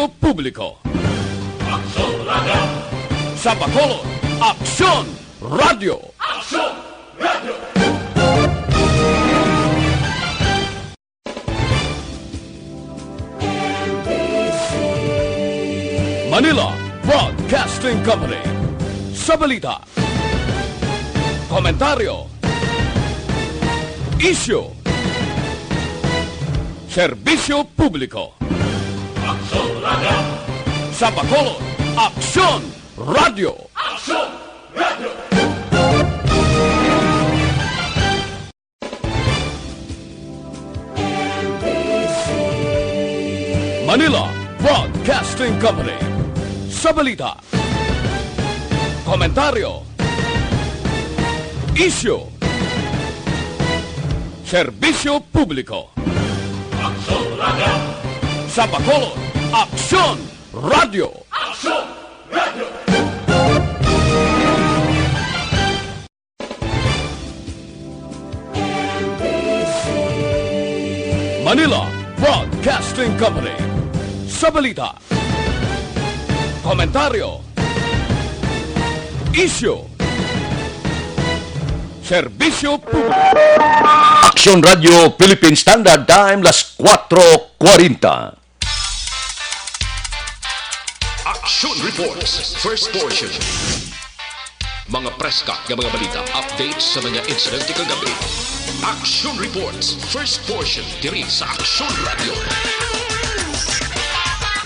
Serbisyo Publiko. Aksyon Radio! Sa Bacolod, Aksyon Radio! Aksyon Radio! Manila Broadcasting Company. Sa balita, komentaryo, isyu, serbisyo publiko. Aksyon Radio! Sa Bacolod, Aksyon Radio! Aksyon Radio! Manila Broadcasting Company. Sa balita, komentaryo, isyu, serbisyo publiko. Aksyon Radio! Sa Bacolod, Aksyon Radio! Aksyon Radio! Manila Broadcasting Company. Sa balita, komentaryo, isyu, serbisyo publiko. Aksyon Radio Philippine Standard Time, las 4:40. Action Reports, first portion. Mga preska ng mga balita, updates sa mga insidente kagabi. Action Reports, first portion, diri sa Action Radio.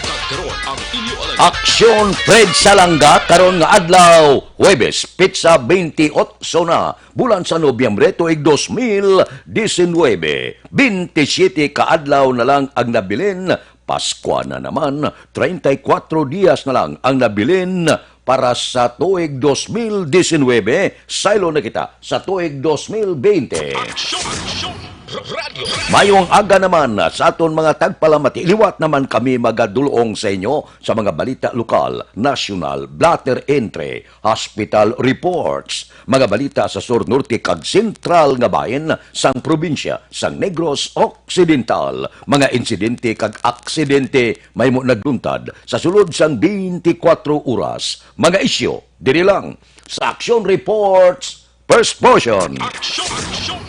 Kagkaroon ang inyo alam. Aksyon Fred Salanga karon nga adlaw, Huwebes, Pizza 28 na, bulan sa Nobyembre tuig 2019. 27 ka adlaw na lang ang nabilin, Pasko na naman, 34 dias na lang ang nabilin para sa tuig 2019. Saylo na kita sa tuig 2020. Action Radio. Mayong aga naman sa aton mga tagpalamati. Liwat naman kami magadulong sa inyo sa mga balita lokal, national, blatter entry, hospital reports, mga balita sa Sur Norte kag Sentral nga bayan sang probinsya sang Negros Occidental, mga insidente kag aksidente may mo nagduntad sa sulod sang 24 oras, mga isyu diri lang sa Action Reports first portion. Action Radio.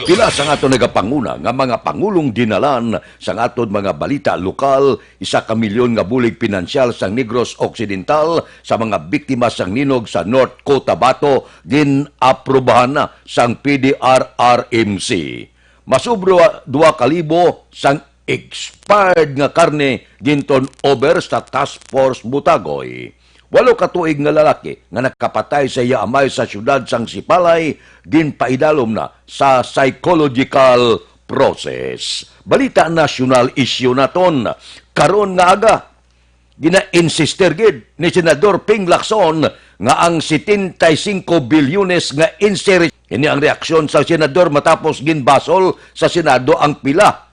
Pila sa aton nagapanguna nga mga pangulong dinalan sa aton mga balita lokal, 1 milyon nga bulig pinansyal sa Negros Occidental sa mga biktima sang ninog sa North Cotabato gin-aprobahan na sang PDRRMC. Masubro 2,000 sang expired nga karne ginton over sa Task Force Butagoy. 8 katuig nga lalaki nga nakapatay sa iya amay sa syudad sang Sipalay ginpaidalom na sa psychological process. Balita national issue naton karon nga aga gina-insister gid ni Senador Ping Lacson nga ang 75 bilyones nga insert. Ini ang reaksyon sa senador matapos ginbasol sa Senado ang pila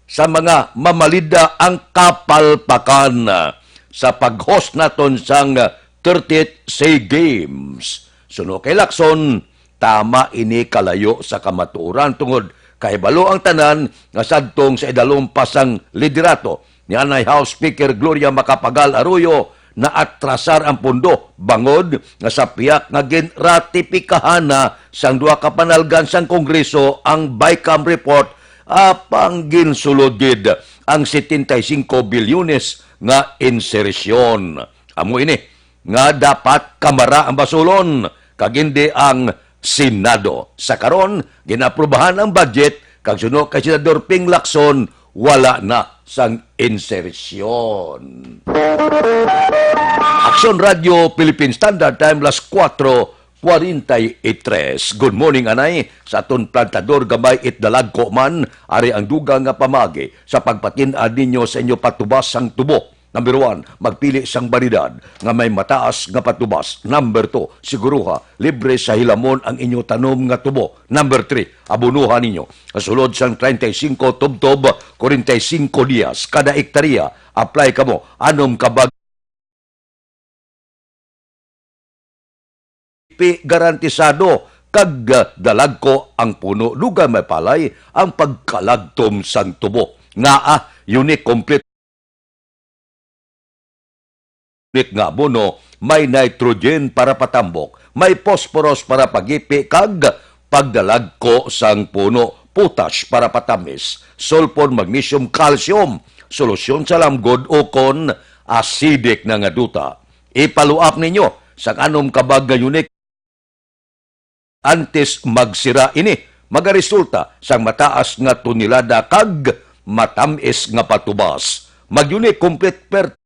sa mga mamalida ang kapalpakan sa pag-host naton sang 30th SEA Games. Suno kay Lacson, tama ini kalayo sa kamatuoran tungod kay balo ang tanan nga sadtong sa idalompasang liderato ni Anay House Speaker Gloria Macapagal Arroyo na atrasar ang pundo bangod nga sa piyak nga ginratipikahan na sang duha ka panalgan sang Kongreso ang BICAM report apang ginsulod gid ang 75 bilyones nga insersyon. Amo ini nga dapat kamara ang basulon kag hindi ang Senado. Sa karon ginaprubahan ang budget kag suno kay Senador Ping Lacson wala na sang insersyon. Aksyon Radio Philippine Standard Time las 4:43. Good morning, anay. Sa aton plantador gamay itdalagko man, ari ang dugang nga pamagi sa pagpatin-ad ninyo sa inyo patubas sang tubo. Number 1, magpili sang baridad nga may mataas nga patubas. Number 2, siguruha, libre sa hilamon ang inyo tanom nga tubo. Number 3, abunuhan ninyo. Kasulod sang 35 tubtob, 45 dias, kada ektarya, apply kamo, anom kabag garantisado kag dalag ko ang puno lugar may palay ang pagkalagtom sang tubo. Nga unique complete nga abono, may nitrogen para patambok, may phosphorus para pagipi, kag pagdalag ko sang puno, potash para patamis, sulfur, magnesium, calcium, solusyon sa lamgod o kon acidic na nga duta. Ipaluap ninyo sa kanom kabag nga unik antes magsira ini, magaresulta sang mataas nga tonelada kag matamis nga patubas. Magyunik complete per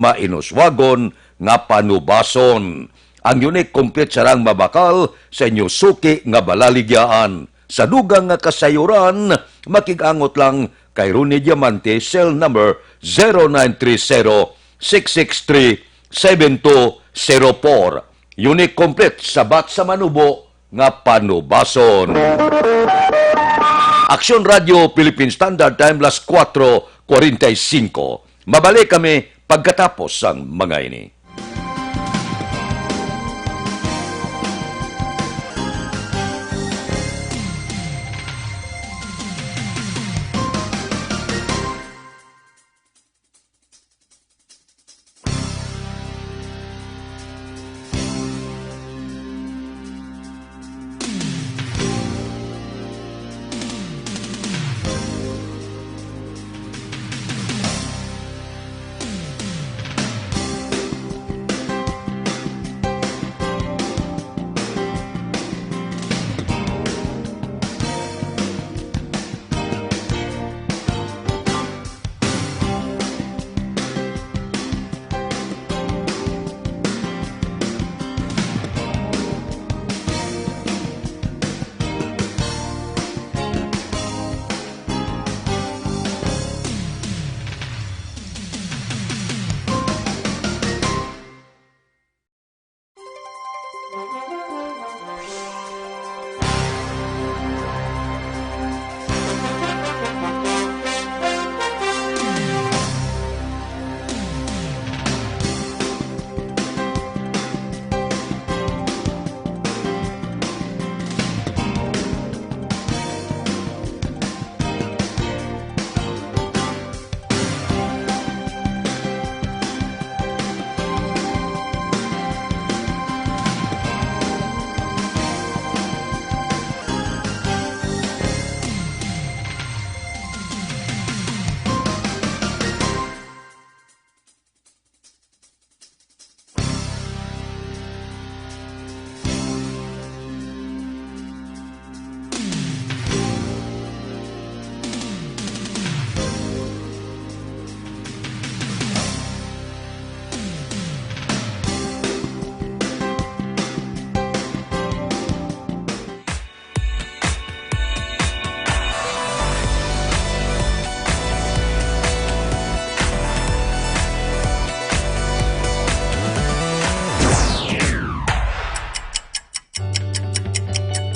mainuswagon nga panubason. Ang unique complete sarang mabakal sa inyo suki nga balaligyaan. Sa dugang nga kasayuran, makigangot lang kay Ronnie Diamante, cell number 0930-663-7204. Unique complete sabat sa manubo nga panubason. Aksyon Radio Philippine Standard Time, las 4:45. Mabalik kami pagkatapos ang mga ini.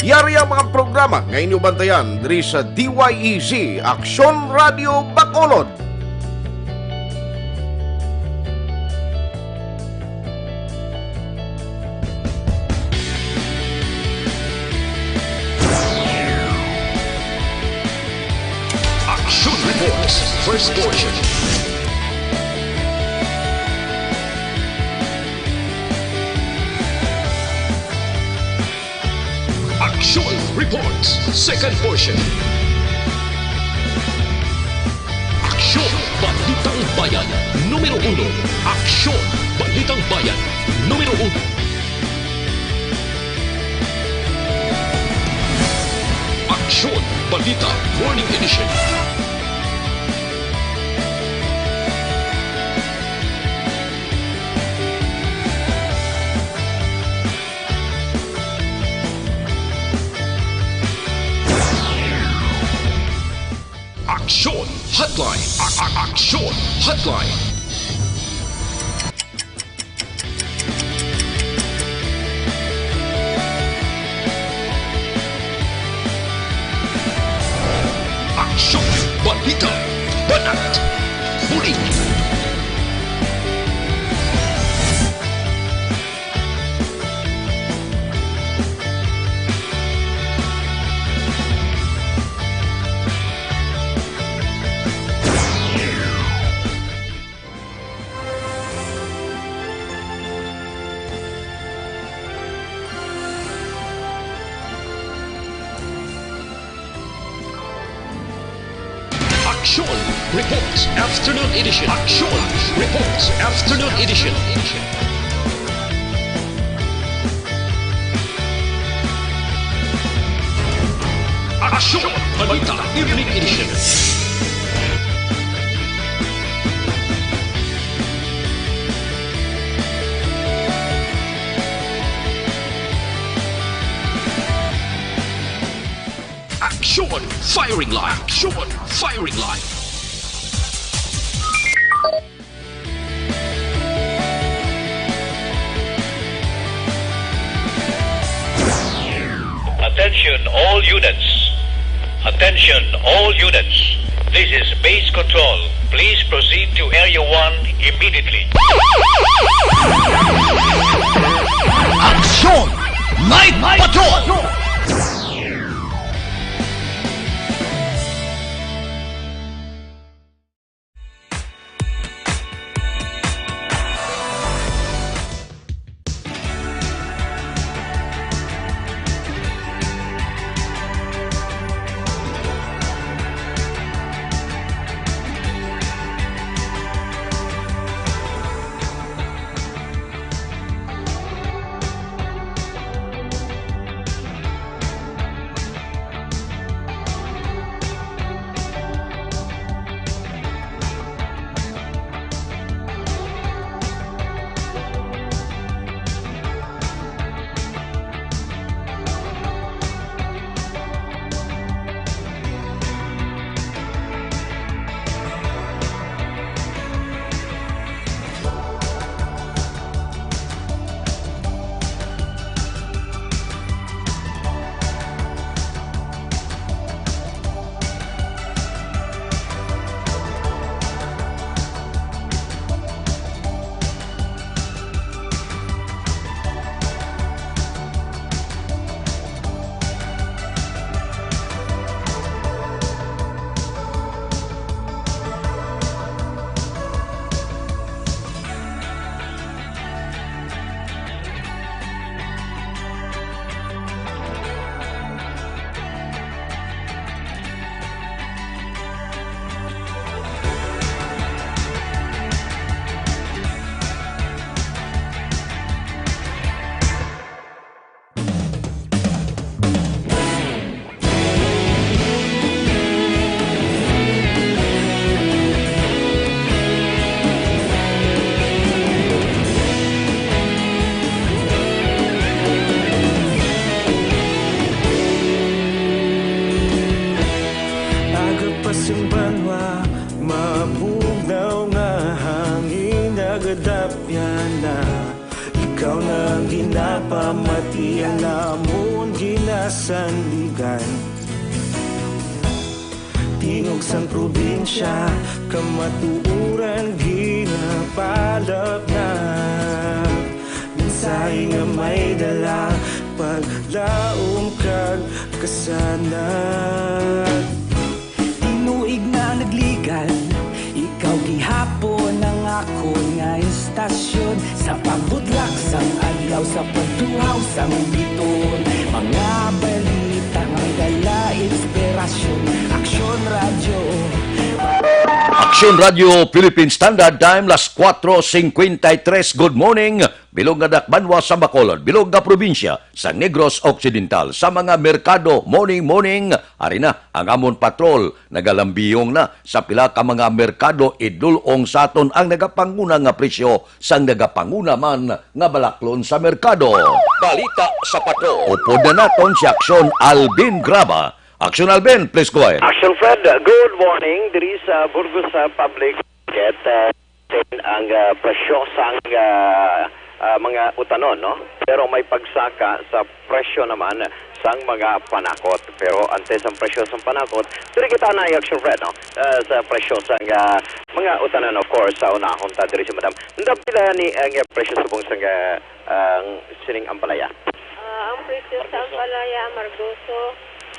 Yari ang mga programa nga inyong bantayan diri sa DYEZ Aksyon Radio Bacolod. Action Reports, first portion. Action Reports, second portion. Aksyon Balitang Bayan, numero 1. Aksyon Balitang Bayan, numero 1. Aksyon Balita Morning Edition. Aksyon Hotline. Aksyon Hotline. Aksyon Balita Banat Huling. Reports Afternoon Edition. Action Reports Afternoon Edition. Action Balita Evening Edition. Action Firing Line. Action Firing Line. Attention all units. Attention all units. This is base control. Please proceed to Area 1 immediately. Action! Night Patrol! Pasang banwa, mabugaw nga hangin nagadapyan na. Ikaw na ginapamatian namon ginasandigan. Tingog sang probinsya, kamatuuran ginapalap na. Minsay nga may dala, paglaom kag kasanat. Tinuig na nagligan, ikaw gihapon ang ako nga istasyon. Sa pagbutlak sang adlaw, sa pagtuhaw sang biton. Mga balita nga dala inspirasyon. Aksyon Radio. Action Radio Philippine Standard Time, las 4:53. Good morning. Bilog nga dakbanwa sa Bacolod, bilog nga probinsya sa Negros Occidental. Sa mga merkado, morning. Ari na, ang amon patrol, nagalambiyong na sa pila ka mga merkado, idulong saton ang nagapanguna nga presyo sang nagapanguna man nga balaklon sa merkado. Balita sa patrol. Upod na naton si Action Alvin Graba. Action Alvin, please go ahead. Action Fred, good morning. Diri sa Burgos Public Market, ang presyo sang mga utanon, no? Pero may pagsaka sa presyo naman sang mga panakot. Pero antes ang presyo sang panakot, diri kita na Action Fred, no? Sa presyo sang mga utanon, of course, sa unahon ta diri si Madam. Nandang pila ni ang presyo subong sang sining ampalaya? Ang presyo sa ampalaya, Margoso,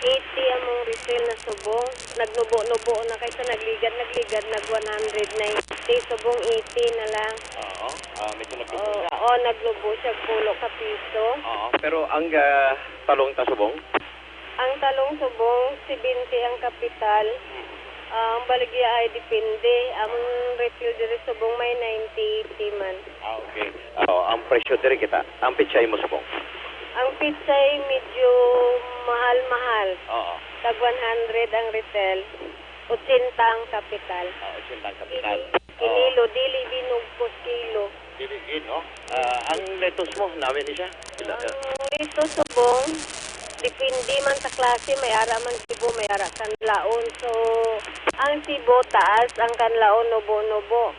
80 among retail na subong. Nagnubo-nubo na kaysa nagligad, nag 190. Subong 80 na lang. Oo, medyo nagnubo siya. Oo, nagnubo siya, pulo ka piso. Oo, pero ang talong ta subong? Ang talong subong, 70 ang kapital. Ang baligya ay depende. Ang refill diri subong may 90 man. Okay. Ang presyo diri kita. Ang pitsay mo subong. Ang pizza ay medyo mahal-mahal. Oo. Tag 100 ang retail. 80 ang kapital. Sintang kapital. Kinilo, dili binugpos kilo. Diligin, no? Ang lettuce mo, namin ni siya? Ang ito subong, depende man sa klase, may ara man sibo, may ara kanlaon. So, ang sibo taas, ang kanlaon nubo-nubo.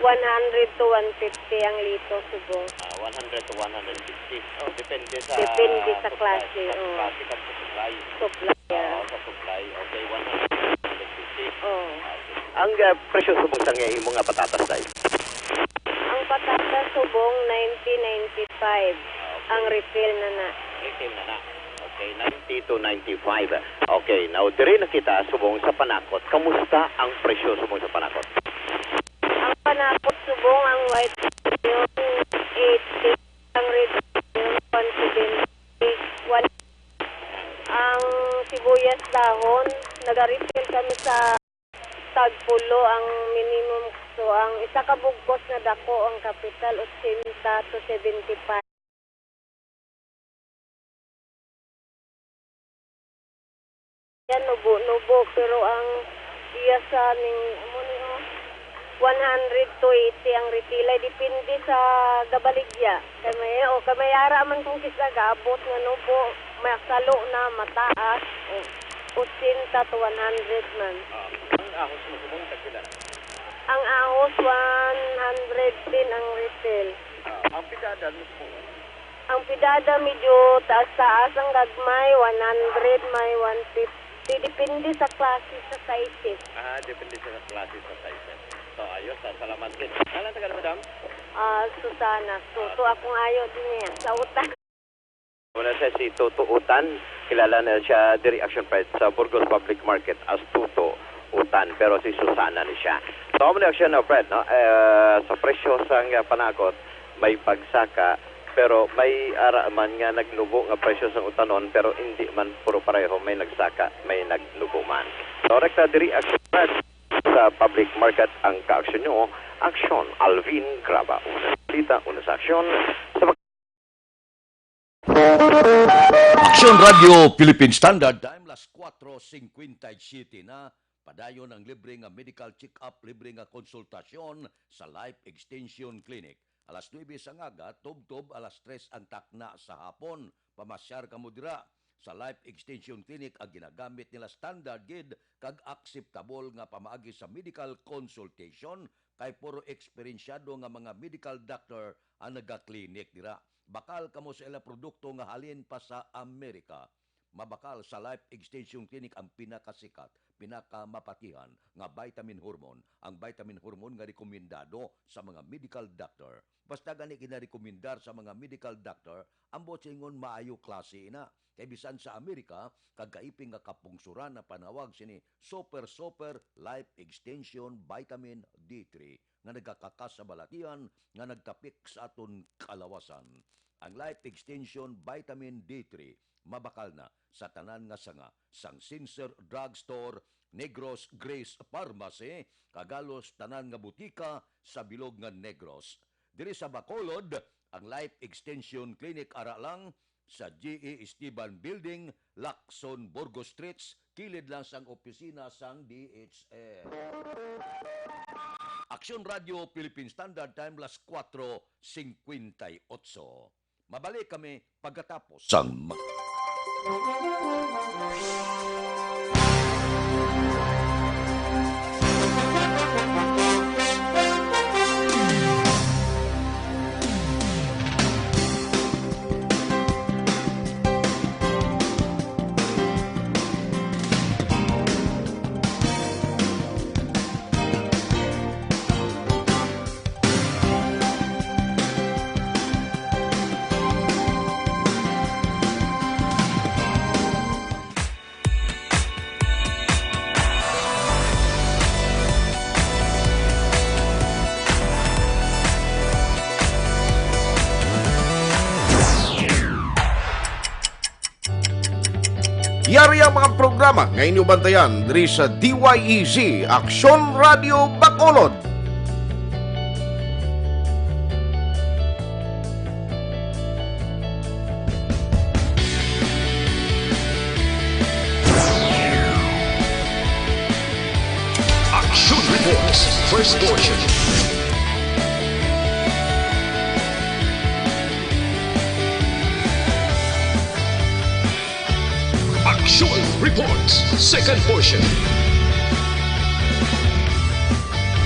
100 to 150 ang lito subong. 100 to 150. Depende sa... Depende sa klase. Klase ka sa supply. Supply. Sa supply. Okay, 100 to 150. Oh. Ang presyo subong sa ngayon mga patatas dahil? Ang patatas subong 90-95 ang refill na. Retail na. Okay, 90 to 95. Okay, now dire na kita subong sa panakot. Kamusta ang presyo subong sa panakot? Ang panakot subong ang white yung 80, ang red yung 170. Ang sibuyas dahon, nag-refill kami sa tagpulo ang minimum. So, ang isa ka bugkos na dako ang kapital 80 to 75. Yan, nubo-nubo. Pero ang iya sa ning 100 to 80 ang retila. Depende sa gabaligya. Kamayara man kung kisa gaabot nga nubo. May salo na mataas. 80 to 100 man. Ang ahos mo subong tagpila? Ang ahos 110 ang retail. Ang pidada mo subong? Ang pidada medyo taas-taas ang gagmay, 100, may 150. Depende sa klase sa sizes. Depende sa klase sa sizes. So, ayos. Salamat din. Kailan tagal, madam? Susana. Tuto akong ayo din niya sa utan. Muna siya si Tuto Utan. Kilala na siya diri Action Pride sa Burgos Public Market as Tuto Utan. Pero si Susana ni siya. So, muna siya na, Fred, no? Sa presyo sa panakot, may pagsaka. Pero may ara man nga nagnubo nga presyo sa utanon. Pero hindi man puro pareho. May nagsaka, may nagnubo man. So, rekta diri Action Pride sa public market ang ka-aksyon nyo. Aksyon Alvin Graba. Una salita, una sa aksyon. Sa Action Radio Philippine Standard Time, las 4:57 na. Padayon ang libre nga medical check-up, libre nga konsultasyon sa Life Extension Clinic. Alas 9 sa ngaga, tub-tub, alas 3 ang takna sa hapon. Pamasyar ka mo dira. Sa Life Extension Clinic ang ginagamit nila standard gid kag acceptable nga pamaagi sa medical consultation kay puro eksperensyado nga mga medical doctor ang naga-clinic dira. Bakal kamo sa ila produkto nga halin pa sa Amerika. Mabakal sa Life Extension Clinic ang pinakasikat, pinakamapatihan nga vitamin hormone. Ang vitamin hormone nga rekomendado sa mga medical doctor. Basta gani ginarekomendar sa mga medical doctor, ang botsingon maayo klase ina. Kay bisan sa Amerika, kagaiping nga kapungsuran na panawag sini Super Life Extension Vitamin D3 nga nagakakas sa balatian nga nagtapik sa aton kalawasan. Ang Life Extension Vitamin D3 mabakal na sa tanan nga sanga sang Sincer Drugstore, Negros Grace Pharmacy, kagalos tanan nga butika sa bilog nga Negros. Diri sa Bacolod, ang Life Extension Clinic ara lang sa G.E. Esteban Building, Lacson, Burgos Streets, kilid lang sang opisina sang DHL. Action Radio Philippine Standard Time, las 4:58. Mabalik kami pagkatapos sang Yari ang mga programa nga inyo bantayan diri sa DYEZ Aksyon Radio Bacolod. Action Reports, first portion. Action Reports, second portion.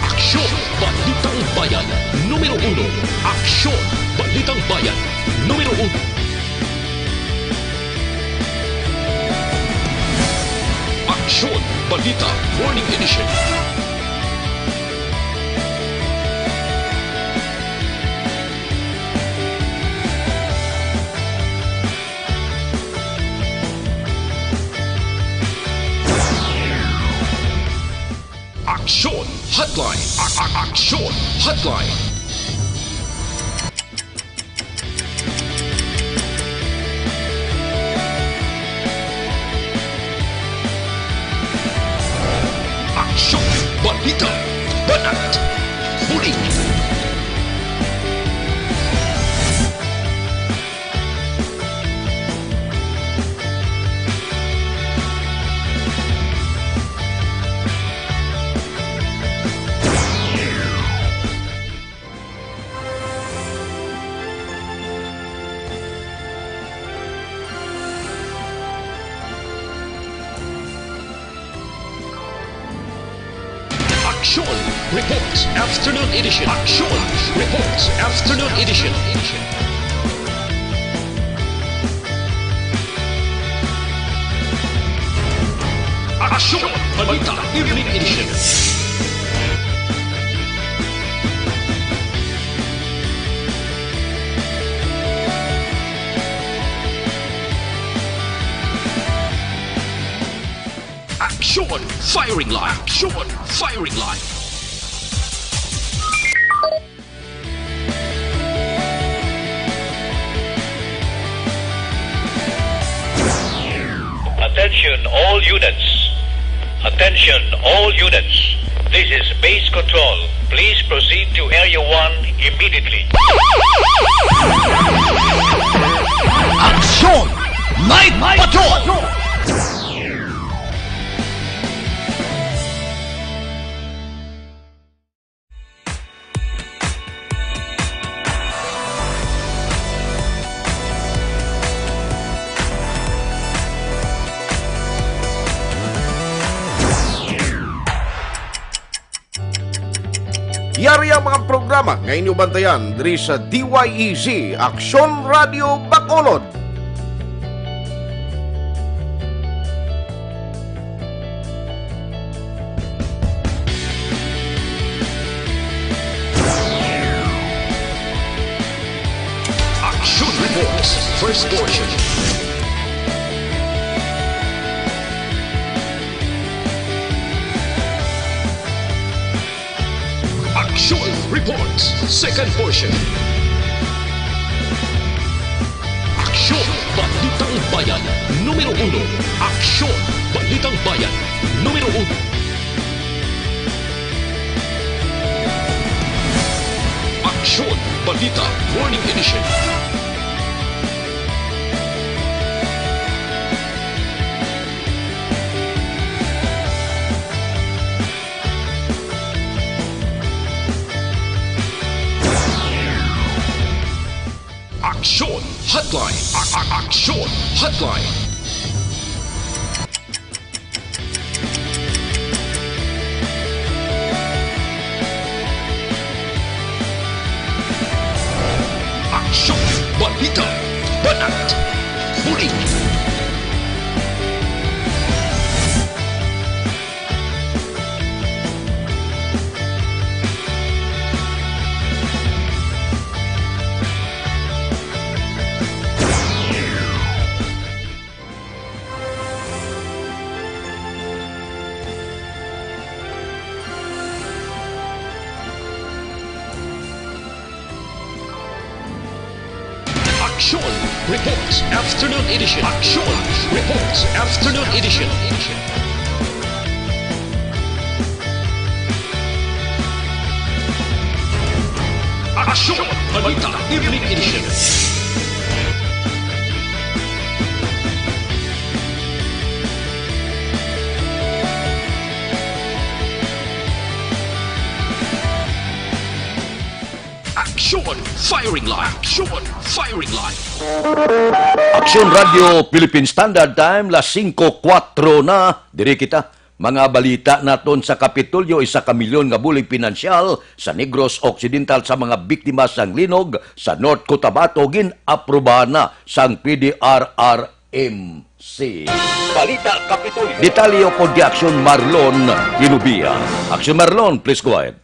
Aksyon Balitang Bayan, numero 1. Aksyon Balitang Bayan, numero 1. Aksyon Balita Morning Edition. Aksyon Hotline. Aksyon Hotline. Aksyon Balita Banat Huli. Action Reports Afternoon Edition. Action Reports Afternoon Edition. Action Balita Evening Edition. Action Firing Line. Action Firing Line. Attention all units. Attention all units. This is base control. Please proceed to Area 1 immediately. Aksyon! Night Patrol! Yari ang mga programa nga inyo bantayan diri sa DYEZ Aksyon Radio Bacolod. Action Reports, first portion. Action Reports, second portion. Aksyon Balitang Bayan, numero 1. Aksyon Balitang Bayan, numero 1. Aksyon Balita Morning Edition. Aksyon Hotline. Aksyon Hotline. Aksyon Balita Banat Huli. Aksyon Reports Afternoon Edition. Action Reports Afternoon Edition. Action Balita Evening Edition. Action Firing Line. Action Firing Line. Aksyon Radio Philippine Standard Time, las 5:04 na. Diri kita. Mga balita naton sa Kapitolyo, 1 ka bulig pinansyal sa Negros Occidental sa mga biktima sang linog sa North Cotabato gin-aprobahan na sang PDRRMC. Balita Kapitolyo. Detalyo po di Aksyon Marlon Inubia. Aksyon Marlon, please go ahead.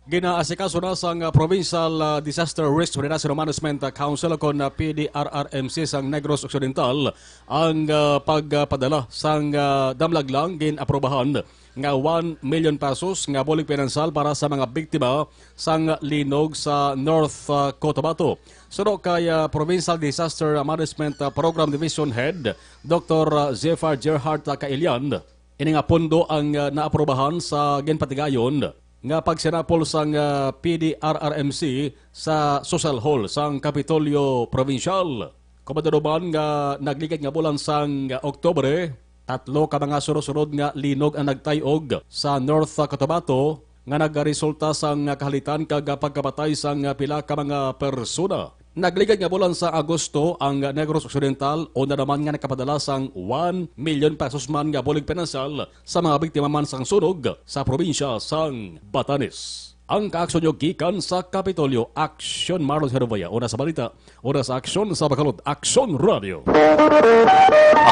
Ginaasikaso na sang Provincial Disaster Risk Reduction Management Council kon PDRRMC sang Negros Occidental ang pagpadala sang damlag lang ginaprobahan nga 1 million pesos nga bulig pinansal para sa mga biktima sang linog sa North Cotabato. Suno kay Provincial Disaster Management Program Division Head Dr. Zephyr Gerhardt Kailian, ini nga pondo ang naaprobahan sa ginpatigayon nga pagsinapol sang PDRRMC sa Social Hall sang Kapitolyo Provincial. Kumadadoban nga nagligid nga bulan sang Oktubre, 3 ka mga sunod-sunod nga linog ang nagtayog sa North Cotabato nga nagresulta sang kahalitan kag pagkabatay sang pila ka mga persona. Nagligad nga bulan sa Agosto ang Negros Occidental o na naman nga nakapadala sang 1 million pesos man nga bulig pinansal sa mga biktima man sang sunog sa probinsya sang Batanes. Ang kaaksyon nyo gikan sa Kapitolyo, Aksyon Marlon Hervaya. Una sa balita, una sa aksyon sa Bakalod, Aksyon Radio.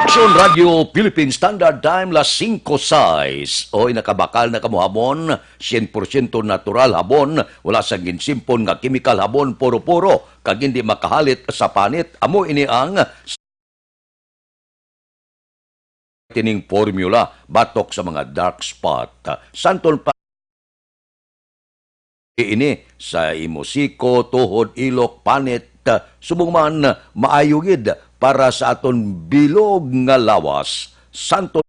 Aksyon Radio Philippine Standard Time, las 5:06. Oy, nakabakal na kamo habon, 100% natural habon, wala sa ginsimpon nga chemical habon, puro-puro, kag hindi makahalit sa panit. Amo ini ang tining formula batok sa mga dark spot. Santol pa ini sa imosiko, tuhod, ilok, panit, subong man maayugid para sa aton bilog nga lawas. Santo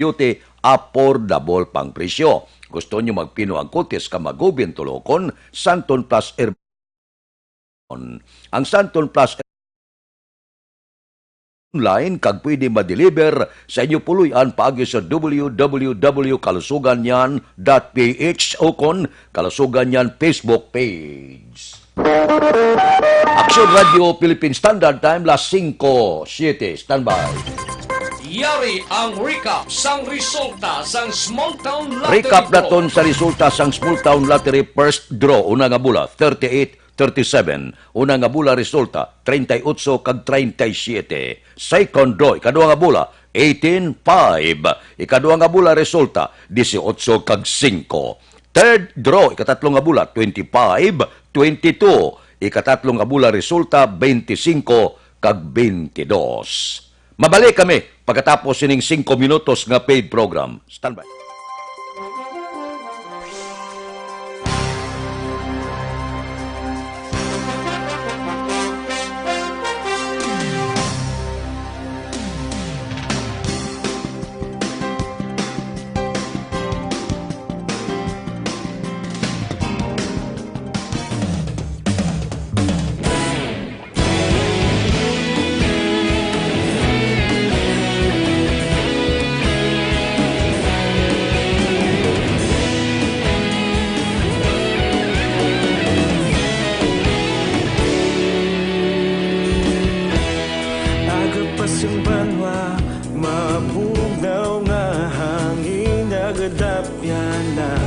beauty, affordable pang presyo. Gusto nyo magpino ang kutis ka magubin tulokon, Santon Plus Aircon. Ang Santon Plus online kag pwede ma-deliver sa inyo puluyan paagi sa www.kalusuganyan.ph o kon Kalusuganyan Facebook page. Aksyon Radio Philippine Standard Time, las 5:07. Standby. Yari ang recap sang resulta sang Small Town Lottery. Recap naton sa resulta sang Small Town Lottery first draw. Una nga bula, 38-37. Una nga bula resulta, 38 kag 37. Second draw, ikadua nga bula, 18-5. Ikadua nga bula resulta, 18 kag 5. Third draw, ikatatlo nga bula, 25-22. Ikatatlo nga bula resulta, 25 kag 22. Mabalik kami pagkatapos sining 5 minutos nga paid program. Standby. Yung banwa, mabugnaw nga hangin nagadapyan na.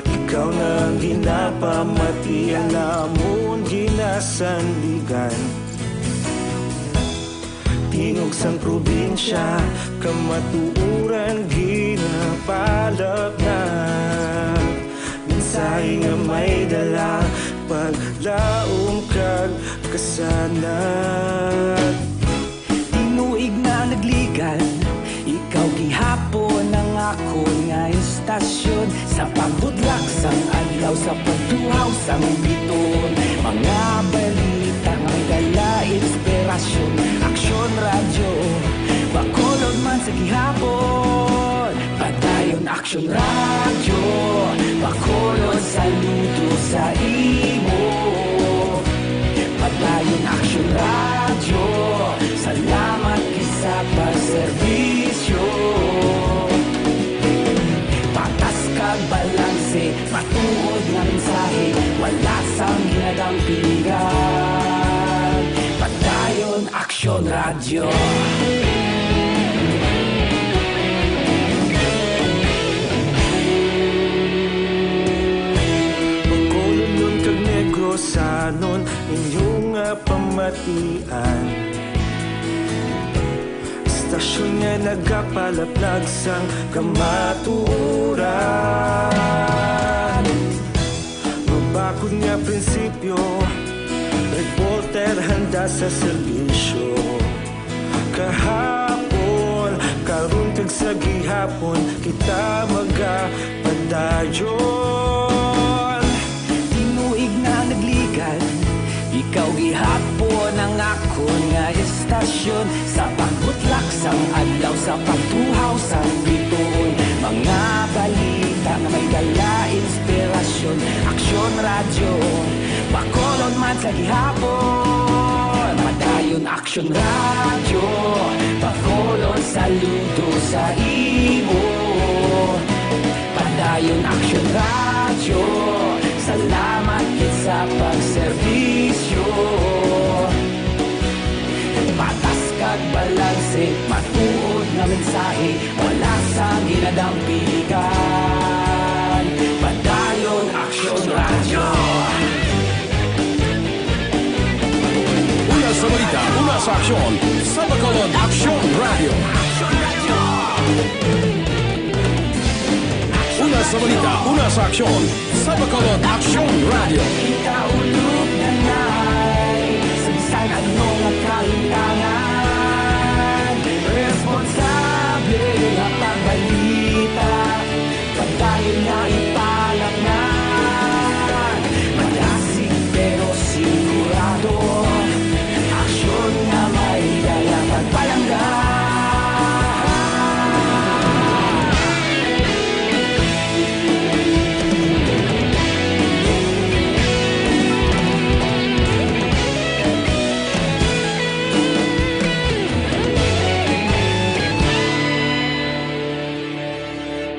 Ikaw na ang ginapamatian namon ginasandigan. Tingog sang probinsya, kamatuuran ginapalap na. Minsay nga may dala, paglaom kag kasanat. Inuig na nagligan, ikaw gihapon ang ako nga istasyon. Sa pagbudlak sang adlaw, sa pagtuhaw sang biton, mga balita nga may dala inspirasyon. Aksyon radyo, bakolod man sa gihapon. Padayon aksyon radyo, bakolod saludo sa imo. Padayon aksyon radyo, salamat kisa pagserbisyo. Patas kag balanse, matuod nga mensahe, wala sang ginadampingan. Padayon aksyon radyo. Pagkolon kag negrosanon inyong pamatian. Istasyon nga nagapalaplag sang kamaturan. Mabakod nga prinsipyo, reporter handa sa serbisyo. Kahapon, karon kag sa gihapon, kita magapadayon. Tinuig na nagligan, ikaw gihapon ang ako nga estasyon. Sa pagbutlak sang adlaw, sa pagtuhaw sang bituon. Mga balita nga may dala inspirasyon. Aksyon radyo, bakolon man sa gihapon. Padayon aksyon radyo, bakolon saludo sa imo. Padayon aksyon radyo, salamat kit sa pagserbisyo. Patas kag balanse, matuod nga mensahe, wala sa ginadampigan. Padayon aksyon radyo. Una sa balita, una sa aksyon, sa Bacolod Aksyon Radio. Una sa balita, una sa aksyon, sa Bacolod Aksyon Radio. Kaulog na na'y sabisan ano nga kalintangan. Responsable nga pagbalita, pagdayon nga ipalaknan. Malasig pero sigurado, aksyon nga may dala pagpalanggan.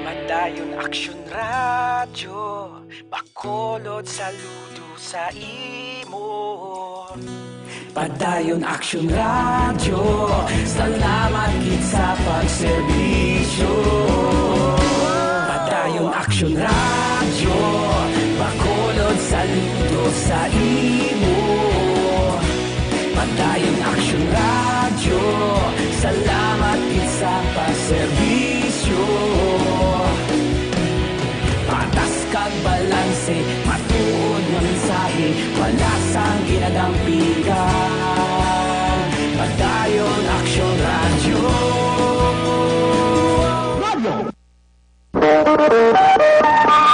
Padayon aksyon radyo, bakolod saludo sa imo. Padayon aksyon radyo, salamat kit sa pagserbisyo. Padayon aksyon radyo, bakolod saludo sa imo. Padayon aksyon radyo, salamat kit sa pagserbisyo. Patas kag balanse, matuod nga mensahe, wala sang ginadampigan. Padayon aksyon radyo.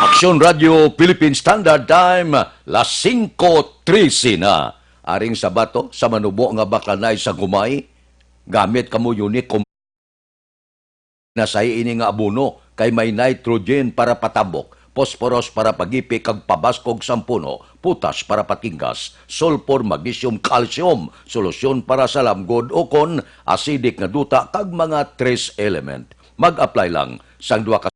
Aksyon Radio Philippine Standard Time, las 5:13 na. Aring Sabato, sa manubo nga bakanay sa gumay, gamit kamo unique na sa ini nga abono kay may nitrogen para patabok, phosphorus para pagipi kag pabaskog sang puno, putas para patinggas, sulfur, magnesium, calcium, solusyon para sa lamgod o kon acidic nga duta kag mga trace element. Mag-apply lang sang duha ka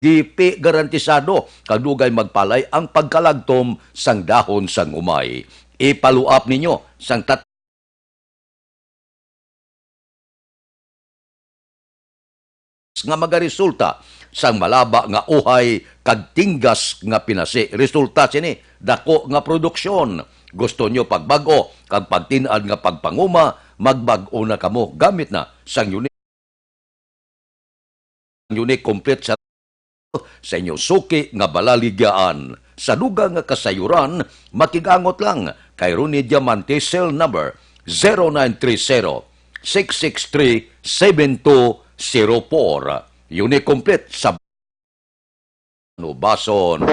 gipi garantisado kadugay magpalay ang pagkalagtom sang dahon sang umay. Ipaluap ninyo sang nga magaresulta sang malaba nga uhay kag tinggas nga pinasi. Resulta sini dako nga produksyon. Gusto nyo pagbago kag pagtinad nga pagpanguma, magbag-o na kamo gamit na sang unique complete sa inyong suki nga balaligyaan. Sa dugang nga kasayuran, makigangot lang kay Ronnie Diamante, cell number 0930-663-7204. Unique complete sa Nubason.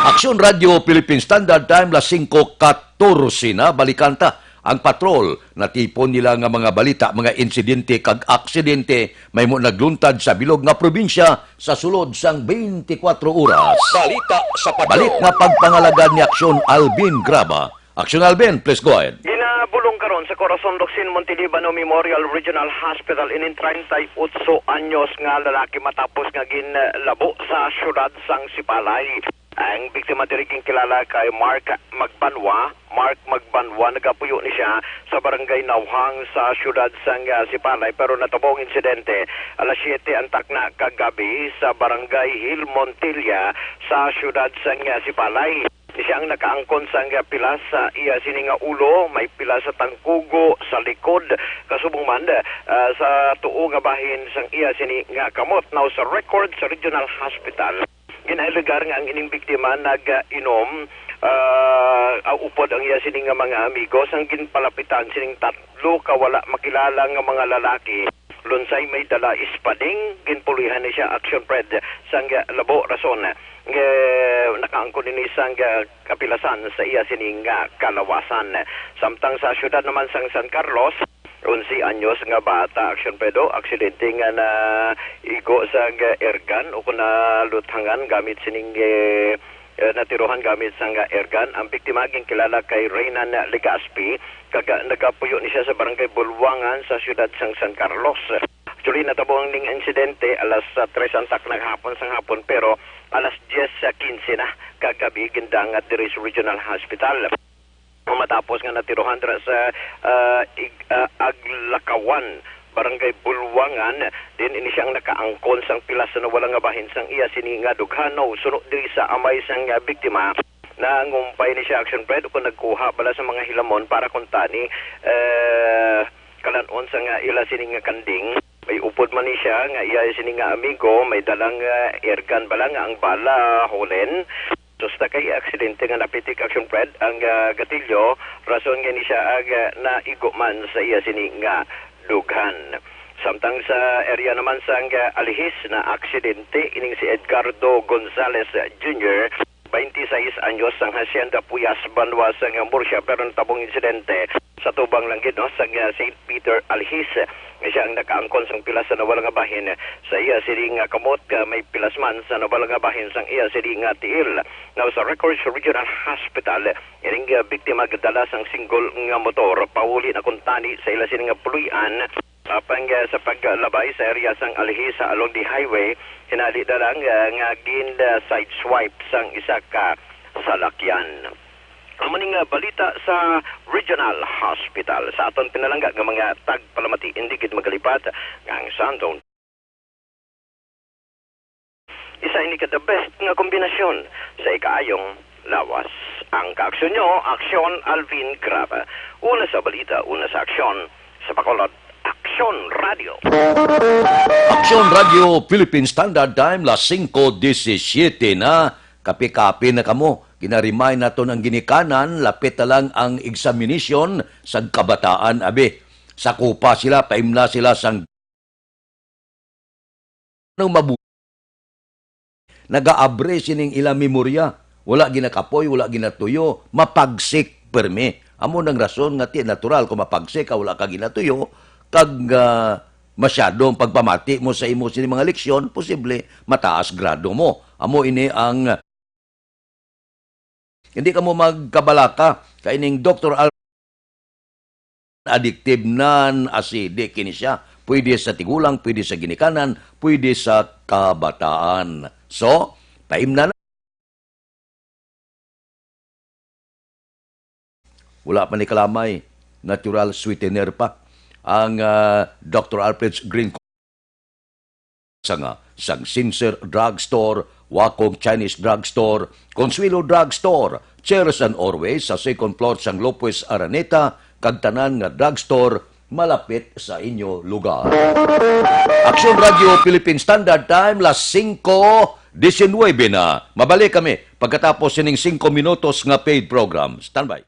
Aksyon Radio Philippine Standard Time las 5:14 na balikanta. Ang patrol natipon nila nga mga balita, mga insidente kag aksidente may mo nagluntad sa bilog nga probinsya sa sulod sang 24 oras. Balita sa patrol. Balik nga pagpangalagad ni Aksyon Alvin Graba. Aksyon Alvin, please go ahead. Ginabulong karon sa Corazon Locsin Montelibano Memorial Regional Hospital inin 38 anyos nga lalaki matapos nga ginlabo sa syudad sang Sipalay. Ang biktima diriging kilala kay Mark Magbanwa. Nagapuyo ni siya sa barangay Nauhang sa syudad sang Sipalay pero natabong insidente alas 7 antak na kagabi sa barangay Hill Montilla sa syudad sang Sipalay. Siya ang nakaangkon sa pilas sa iya sininga ulo, may pilas sa tangkugo sa likod kasubong man sa tuo nga bahin sang iya sininga kamot. Now sa record sa Regional Hospital ginailugar nga ang ining biktima nag-inom upod ang iya sining mga amigo sang ginpalapitan sining tatlo kawala makilala nga mga lalaki. Lunsay may dala ispading ginpulihan ni siya action pred sang labo rason nakaangkon ni sang kapilasan sa iya sining kalawasan. Samtang sa syudad naman sang San Carlos 11 anyos nga bata action pedo aksidente nga na igo sa ergan o kuna luthangan gamit sining natiruhan gamit sa ergan. Ang biktima ging kilala kay Reynan Legaspi nagapuyo ni siya sa barangay Bulwangan sa syudad sang San Carlos. Actually natabong ning insidente alas 3 antak naghapon sang hapon pero alas 10:15 na kagabi gindangat diri sa Regional Hospital. Matapos nga natiruhan sa Aglakawan, barangay Bulwangan, din ini siyang nakaangkon sang pilas na walang bahin sang iya sininga dughano sunod diri sa amay sang biktima. Nangumpay ni siya action pred kung nagkuha bala sa mga hilamon para kuntani kalanon sa nga ila sininga kanding. May upod man ni siya nga iya sininga amigo may dalang airgun bala nga ang bala holen. Susta kay aksidente nga napitik action pred ang gatilyo rason nga ni siya na iguman sa iya sininga dughan. Samtang sa area naman sa Alihis na aksidente ining si Edgardo Gonzales Jr. 26 anyos sang Hacienda Puyas Banwa sa Murcia pero natabong insidente sa tubang langgit no sa St. Peter Alhis. Siya ang nakaangkon sang pilas sa nawalang bahin sa iya siring kamot may pilas man sa nawalang bahin sang iya siring tiil. Now sa Records Regional Hospital ining biktima gadala sang single nga motor pauli na kuntani sa ila siring puluyan apang sa paglabay sa area sang Alhis along the highway hinali na lang nga side swipe sang isa ka salakyan. Ang maning balita sa Regional Hospital sa aton pinalangga ng mga tagpalamati indigid magalipat ang Sandon. Isa ini ka the best nga kombinasyon sa ikaayong lawas. Ang kaaksyon nyo, Aksyon Alvin Graba. Una sa balita, una sa aksyon sa Bacolod. Aksyon Radio. Aksyon Radio Philippine Standard Time las 5:17 na. Kapi-kapi na kamo. Ginarimay nato ng ginikanan, lapit na lang ang examination sa kabataan, abe. Sakupa sila, paimna sila sang nag-aabre sining ila memorya. Wala ginakapoy, wala ginatuyo, mapagsik perme. Amo nang rason nga ti natural kung mapagsik ka, wala ka ginatuyo, kag masyadong pagpamati mo sa imo sining mga leksyon, posible mataas grado mo. Amo ini ang hindi ka mo magkabalaka kaining Dr. Addictive non-acidic kini siya. Pwede sa tigulang, pwede sa ginikanan, pwede sa kabataan. So, paimna na. Wala pa ni kalamay, natural sweetener pa. Ang Dr. Alfred's Green sang Sincere Drugstore, Wacom Chinese Drugstore, Consuelo Drugstore, Cheers and Orways sa second floor sang Lopez Araneta, kagtanan nga drugstore malapit sa inyo lugar. Aksyon Radio Philippine Standard Time las 5:19 na. Mabalik kami pagkatapos sining 5 minutos nga paid program. Standby.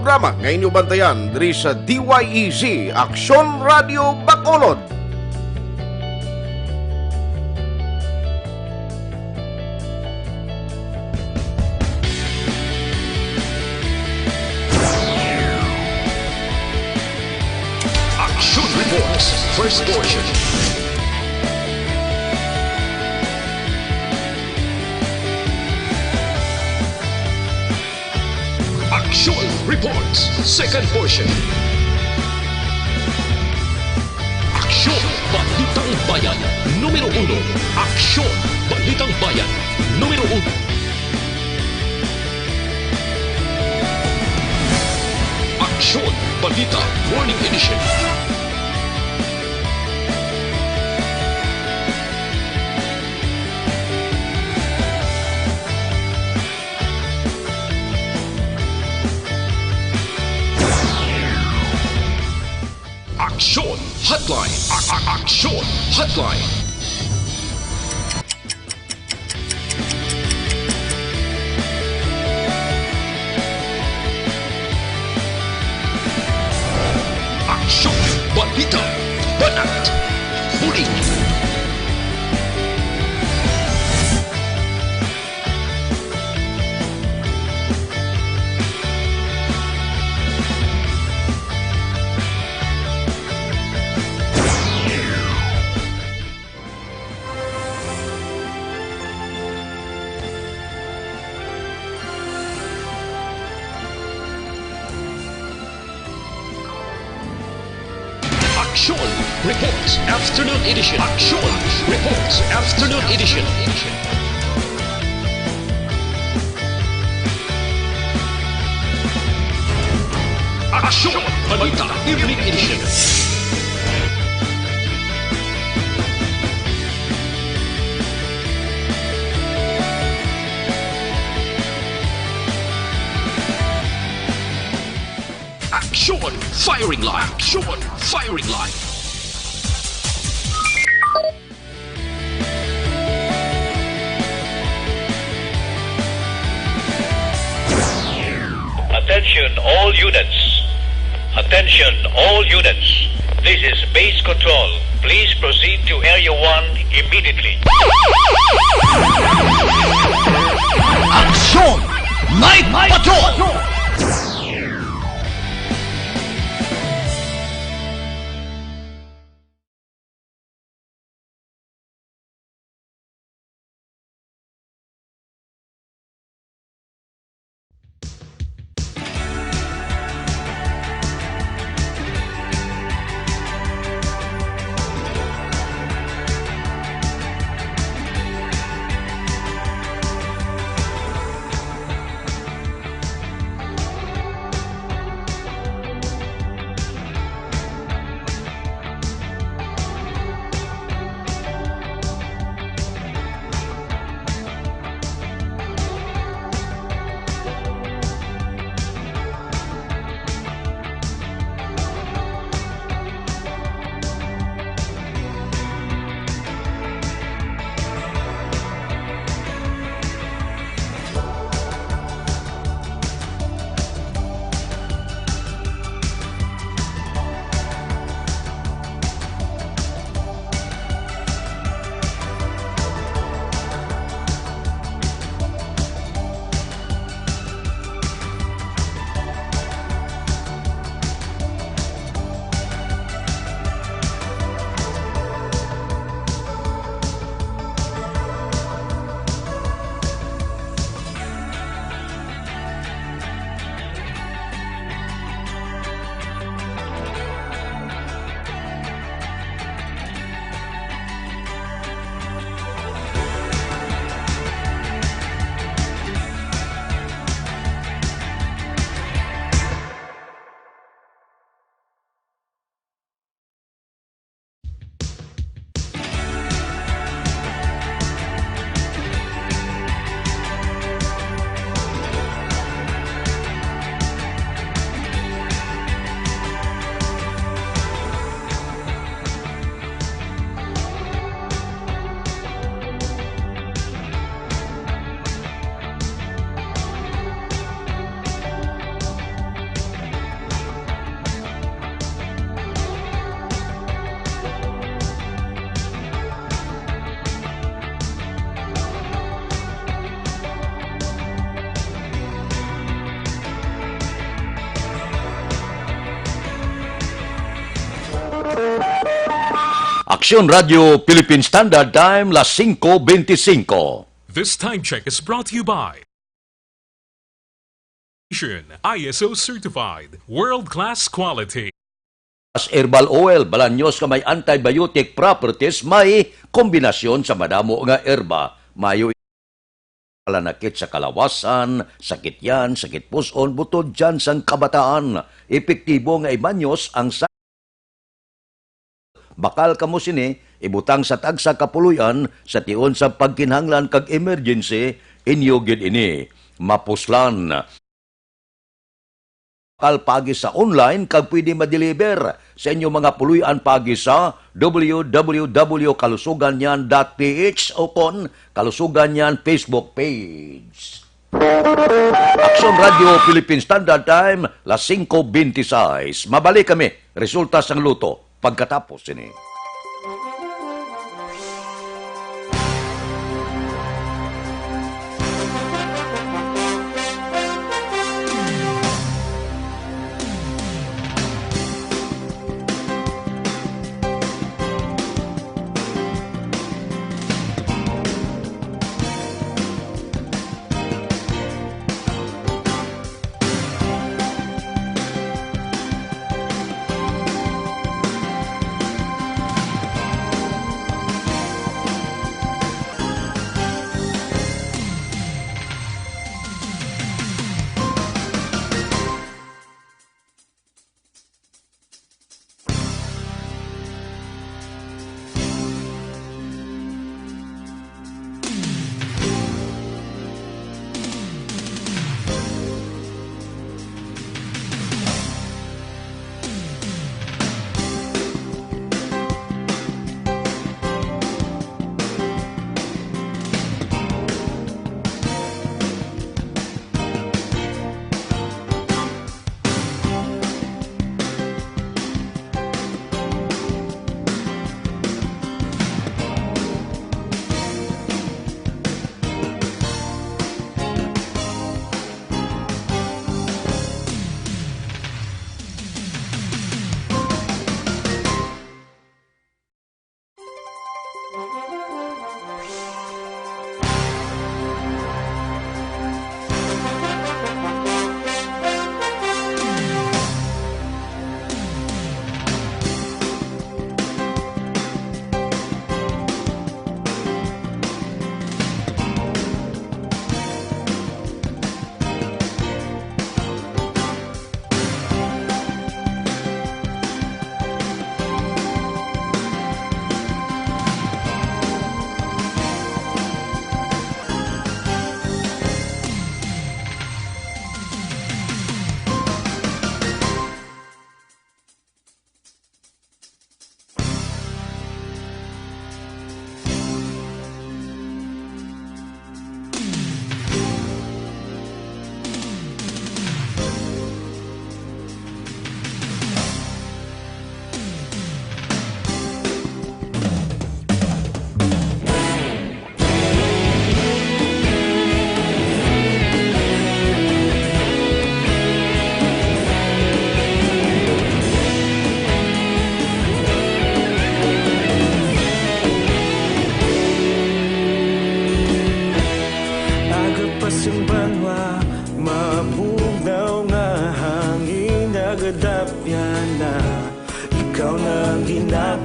programa nga inyo bantayan diri sa DYEZ Aksyon Radio Bacolod. Action Reports, first portion. Action Reports, second portion. Aksyon Balitang Bayan, numero 1. Aksyon Balitang Bayan, numero 1. Aksyon Balita Morning Edition. Aksyon Hotline. Aksyon Hotline. Aksyon Balita Banat Huling. Action Reports Afternoon Edition. Action Reports Afternoon Edition. Action Balita Evening Edition. Action Firing Line. Action Firing Line. Attention all units. Attention all units. This is base control. Please proceed to Area 1 immediately. Aksyon! Night Patrol! Action Radio Philippine Standard Time, las 5:25. This time check is brought to you by ISO certified, world-class quality. As herbal oil, balanyos ka may antibiotic properties, may kombinasyon sa madamo nga herba. Mayo palanakit sa kalawasan, sakit yan, sakit puson, butod dyan sang kabataan. Epektibo nga imanyos ang bakal kamo sini, ibutang sa tagsa kapuluyan sa tion sa pagkinhanglan kag emergency, inyo gid ini. Mapuslan. Bakal pagi sa online kag pwede ma-deliver sa inyo mga puluyan pagi sa www.kalusuganyan.ph o kon Kalusuganyan Facebook page. Action Radio Philippine Standard Time, las 5:26. Mabalik kami, resulta sang luto pagkatapos ini.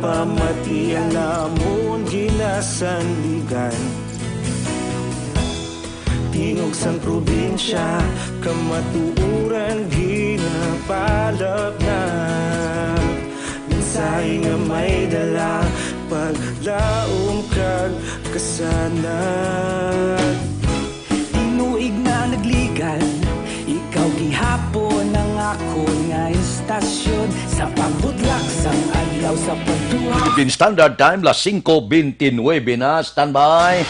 Pamatian namon ginasandigan Tingog sang probinsya Kamatuuran ginapalap na Mensahe nga may dala Paglaom kag kasanag Tinuig na nagligan Ikaw gihapon ang ako nga istasyon Sa pagbudlak sang adlaw sa pagtuwa Philippine Standard Time, las 5:29 na. Standby.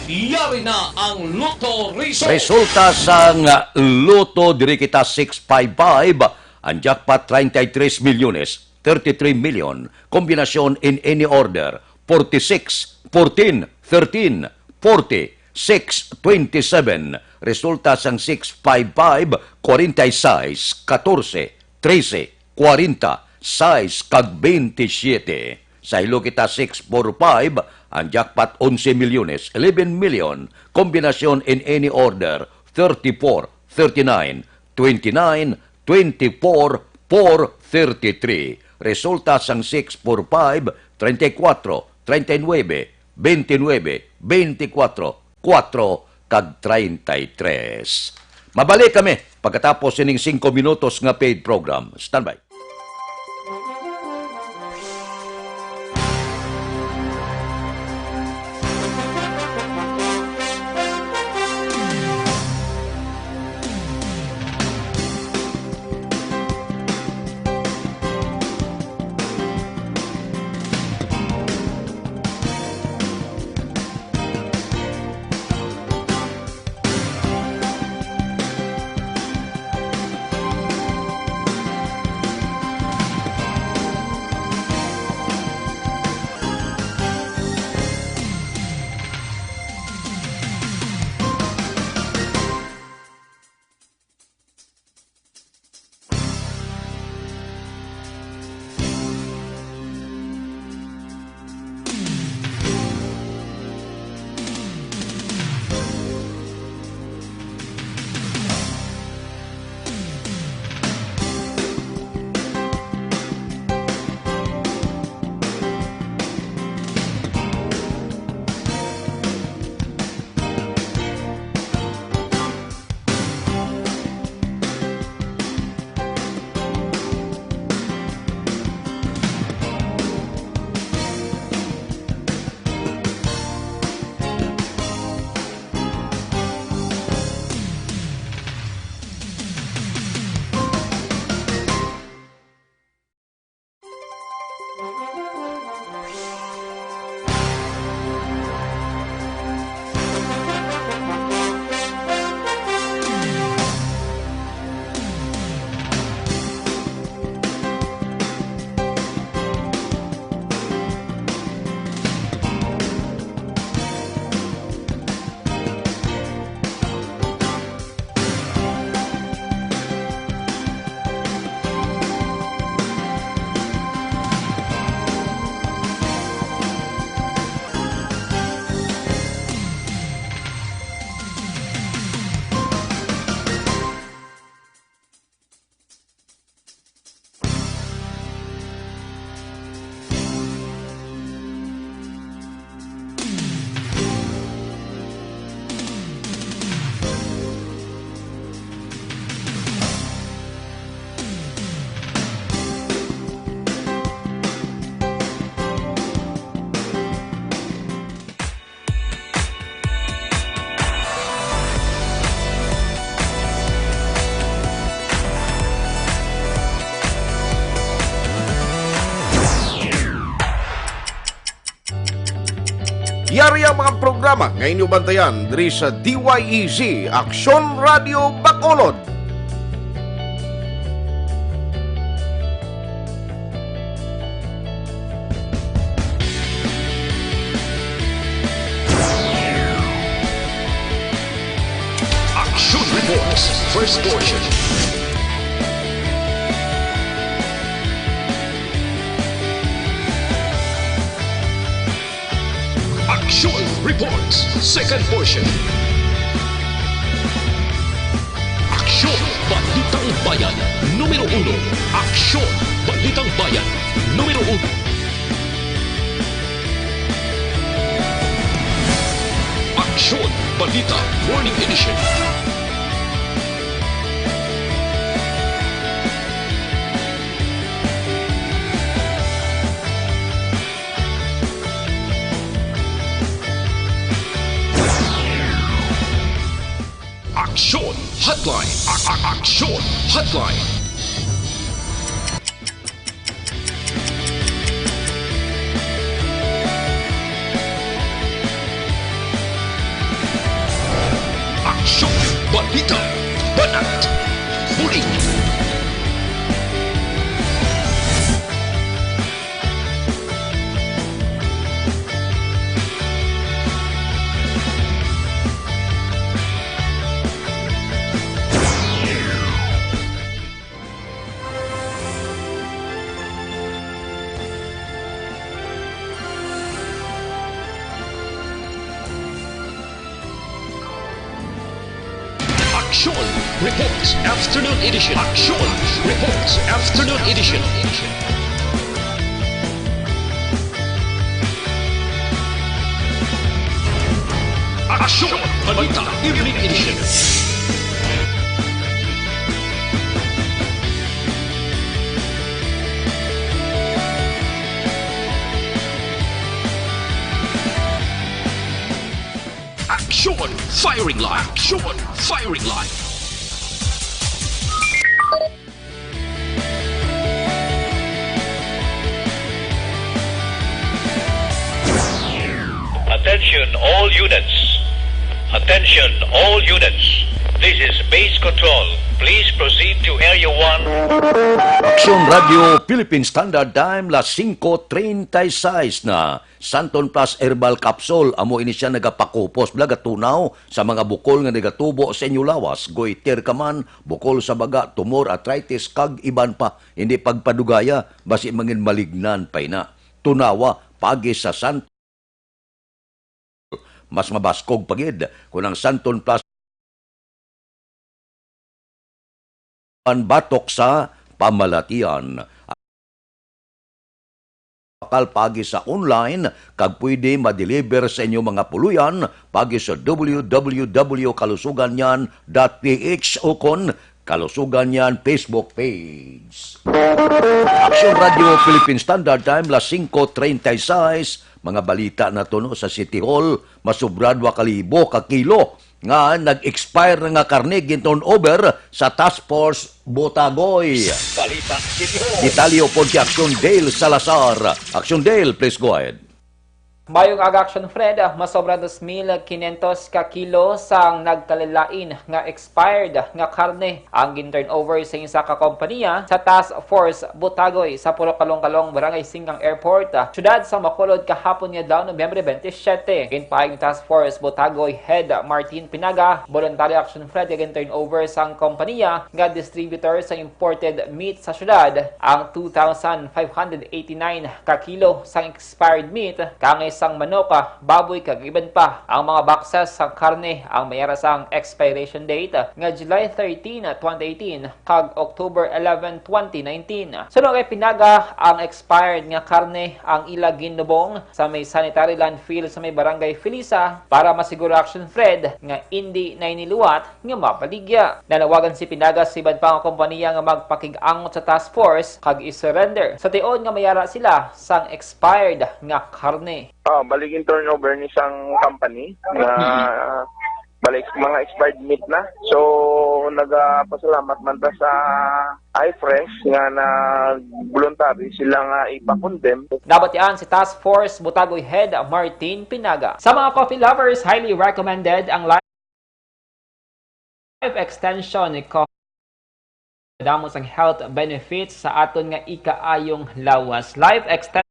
Yari na ang Lotto Result. Resulta sang Lotto diri kita 655. Ang jackpot 33 milyones, 33 million. Kombinasyon in any order. 46, 14, 13, 40, 6, 27. Resulta sang 655, 46, 14, 13, 40, 6 kag 27. Sa ilo kita 645, ang jackpot 11 milyones, 11 million. Kombinasyon in any order, 34, 39, 29, 24, 433. Resulta sang 645, 34, 39, 29, 24, 4, kag 33. Mabalik kami pagkatapos ining 5 minutos nga paid program. Standby. Yari ang mga programa nga inyo bantayan diri sa DYEZ Aksyon Radio Bacolod. Action Reports, first portion. Action Reports, second portion. Aksyon Balitang Bayan, numero 1. Aksyon Balitang Bayan, numero 1. Aksyon Balita Morning Edition. Aksyon Hotline. Aksyon Hotline. Aksyon Balita Banat Muling. Action Reports Afternoon Edition. Action Reports Afternoon Edition. Action Balita Evening Edition. Action Firing Line. Action Firing Line. Attention all units. Attention all units. This is base control. Please proceed to Area 1. Aksyon Radio Philippine Standard Time las 5:36 na. Santon Plus Herbal Capsule amo ini siya nagapakupos blaga tunaw sa mga bukol nga nagatubo sa inyo lawas, goiter kaman, bukol sa baga, tumor, arthritis kag iban pa. Hindi pagpadugaya basi mangin malignan pay na. Tunawa pagi sa Santon mas mabaskog pagid kung ang Santon Plus batok sa pamalatian. Akal pagi sa online kag pwede ma-deliver sa inyo mga puluyan pagi sa www.kalusuganyan.ph o kon Kalusuganyan Facebook page. Aksyon Radio Philippine Standard Time las 5:36. Mga balita na tuno sa City Hall, masubrad 2,000 ka kilo nga nag-expire nga karne ginton over sa Task Force Botagoy. Balita City Hall. Detalyo po si Action Dale Salazar. Action Dale, please go ahead. Mayong Action Fred, masobra 2,500 ka kilo sang nagkalilain nga expired nga karne ang gin-turnover sa isa ka kompanya sa Task Force Botagoy sa Puro Kalong-Kalong, Barangay Singkang Airport, syudad sa Bacolod kahapon nga daw Nobyembre 27. Ginpahay ng Task Force Botagoy Head Martin Pinaga, voluntary Action Fred nga gin-turnover sang kompanya nga distributor sa imported meat sa syudad ang 2,589 ka kilo sang expired meat kangay sang manok, baboy kag iban pa. Ang mga boxes sa karne ang mayara sang expiration date nga July 13, 2018 kag October 11, 2019. Sunod kay Pinaga, ang expired nga karne ang ila ginubong sa may sanitary landfill sa may barangay Felisa para masiguro Action Fred nga hindi na iniluwat nga mapaligya. Nanawagan si Pinaga sa iban pa nga kompanya nga magpakig-angot sa task force kag i-surrender sa tiod nga mayara sila sang expired nga karne. Baligin turnover ni isang company na balik mga expired meat na. So nagapasalamat man ta sa iFresh nga na voluntary sila nga ipakondem. Nabatian si Task Force Botagoy Head Martin Pinaga. Sa mga coffee lovers, highly recommended ang life extension ni coffee. Damos ang health benefits sa aton nga ikaayong lawas. Life extension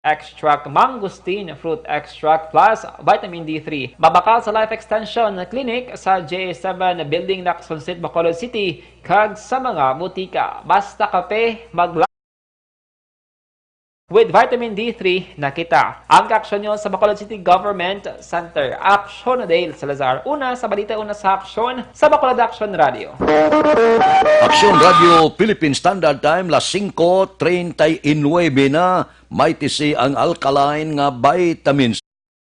extract, mangosteen fruit extract plus vitamin D3. Babakal sa Life Extension Clinic sa J7 Building na Quezon Bacolod City kag sa mga butika. Basta kape, with vitamin D3 na kita. Ang aksyon nyo sa Bacolod City Government Center. Aksyon na Dale Salazar. Una sa balita, una sa aksyon sa Bacolod Action Radio. Aksyon Radio Philippine Standard Time las 5:39 na. May tisi ang alkaline nga vitamins.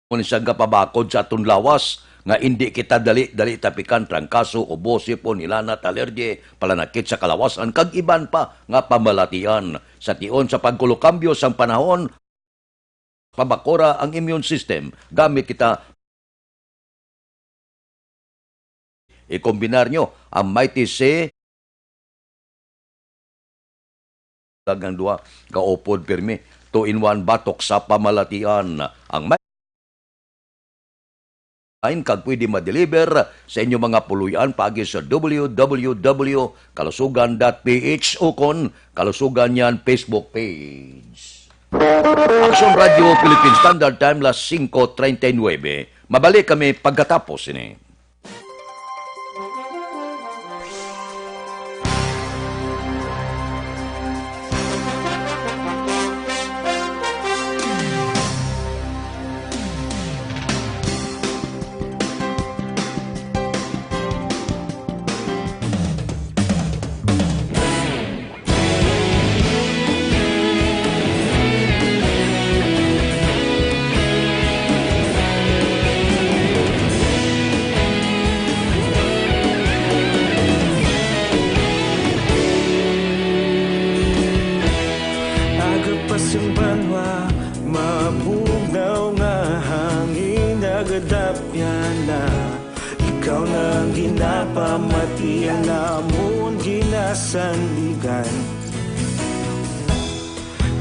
Kung isang kapabakod sa atong lawas nga hindi kita dali tapikan, trangkaso, ubo, sipon, ilanat, alergy, palanakit sa kalawasan, kag iban pa nga pamalatian. Sa tion sa pagkulokambyo sang panahon, pabakora ang immune system. Gamit kita ikombinar nyo ang Mighty C dagang duwa kaupod pirmi 2-in-1 batok sa pamalatian. Ang kag pwede ma-deliver sa inyo mga puluyan pagi sa www.kalusugan.ph o kon Kalusuganyan Facebook page. Aksyon Radio Philippine Standard Time las 5:39. Mabalik kami pagkatapos ini. ginapamati ang namon ginasandigan.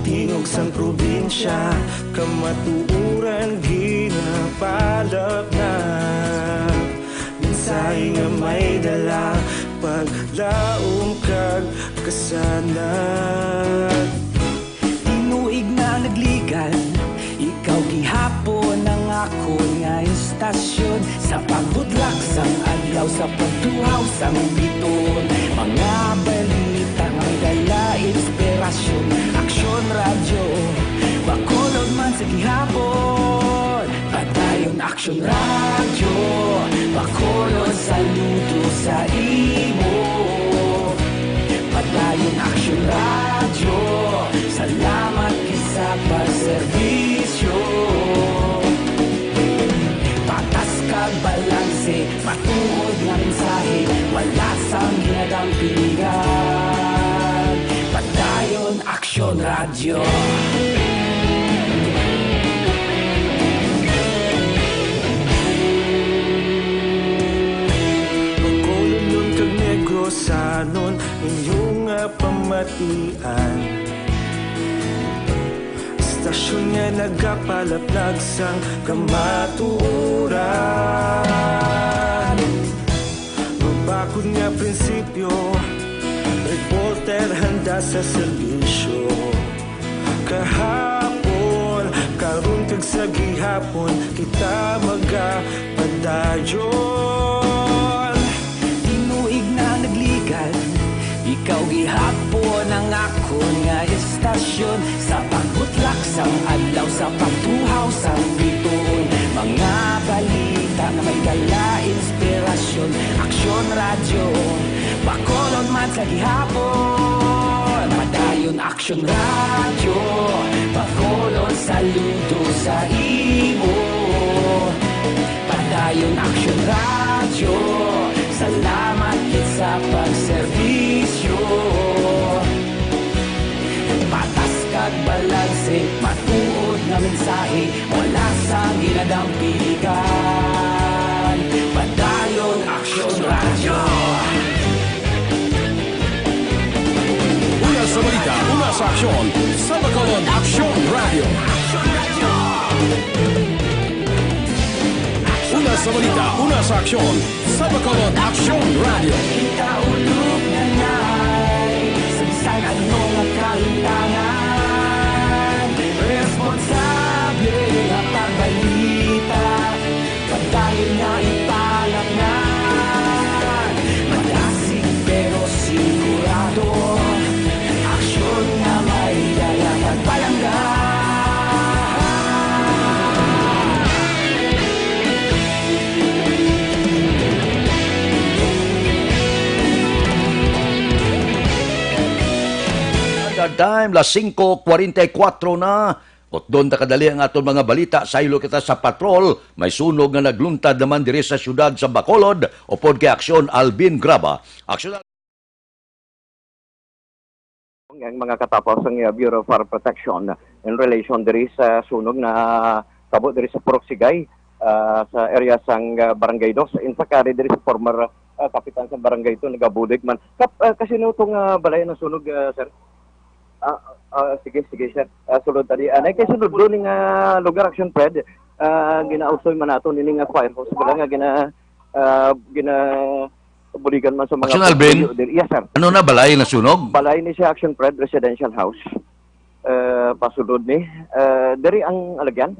Tingog sang probinsya, kamatuuran ginapalap na. Minsay nga may dala, paglaom kag kasanag. Tinuig na nagligan, ikaw gihapon ang ako nga istasyon. Sa pagbudlak sang adlaw, sa pagtuhaw sang biton. Mga balita nga may dala inspirasyon. Aksyon radyo, bakolod man sa gihapon. Padayon aksyon radyo, bakolod saludo sa imo. Padayon aksyon radyo, salamat kisa pagserbisyo. Patas kag balanse, matuod nga mensahe, wala sang ginagang piligan. Padayon aksyon radyo. Bacolod nun kag Negrosanon, inyong pamatian. Istasyon nga nagapalaplag sang kamatuuran. Mabakod nga prinsipyo, reporter handa sa serbisyo. Kahapon, karon kag sa gihapon, kita magapadayon. Tinuig na nagligan, ikaw gihapon ang ako nga istasyon. Sa pagbutlak sang adlaw, sa pagtuhaw sang biton. Mga balita na may dala inspirasyon. Aksyon radyo, bakolod man sa gihapon. Padayon aksyon radyo, bakolod saludo sa imo. Padayon aksyon radyo, salamat kit sa pagserbisyo. Patas kag balanse, matuod nga mensahe, wala sang ginagang piligan. Padayon aksyon radyo. Una sa balita, una sa aksyon, sa Bacolod Aksyon Radio. Una sa balita, una sa aksyon, sa Bacolod Aksyon Radio. Ikaulog na na'y sabisan ano nga kahilangan. Responsable nga pagbalita, padayon nga ipalaknan. Malasig pero sigurado, aksyon nga may dalang pagpalanggan. Time, las 5:44 na. At doon ta kadali ang aton mga balita. Saylo kita sa patrol. May sunog nga nagluntad naman diri sa syudad sa Bacolod. Upod kay Aksyon Alvin Graba. Aksyon ang mga katapos ng Bureau of Fire Protection in relation diri sa sunog na kabot diri sa Purok-Sigay sa area sang Barangay 2. In fact, diri sa former kapitan sa Barangay 2 nagabudig man. Kasi no itong balay ng sunog, sir? Sige, sir. Sulod tadi. Kay sunod doon ng lugar Action Fred, ginausoy man nato nining firehouse. Wala nga gina buligan man sa mga... Action Alvin? Yes, sir. Ano na balay na sunog? Balay ni siya Action Fred Residential House. Pasulod ni. Dari ang alagyan?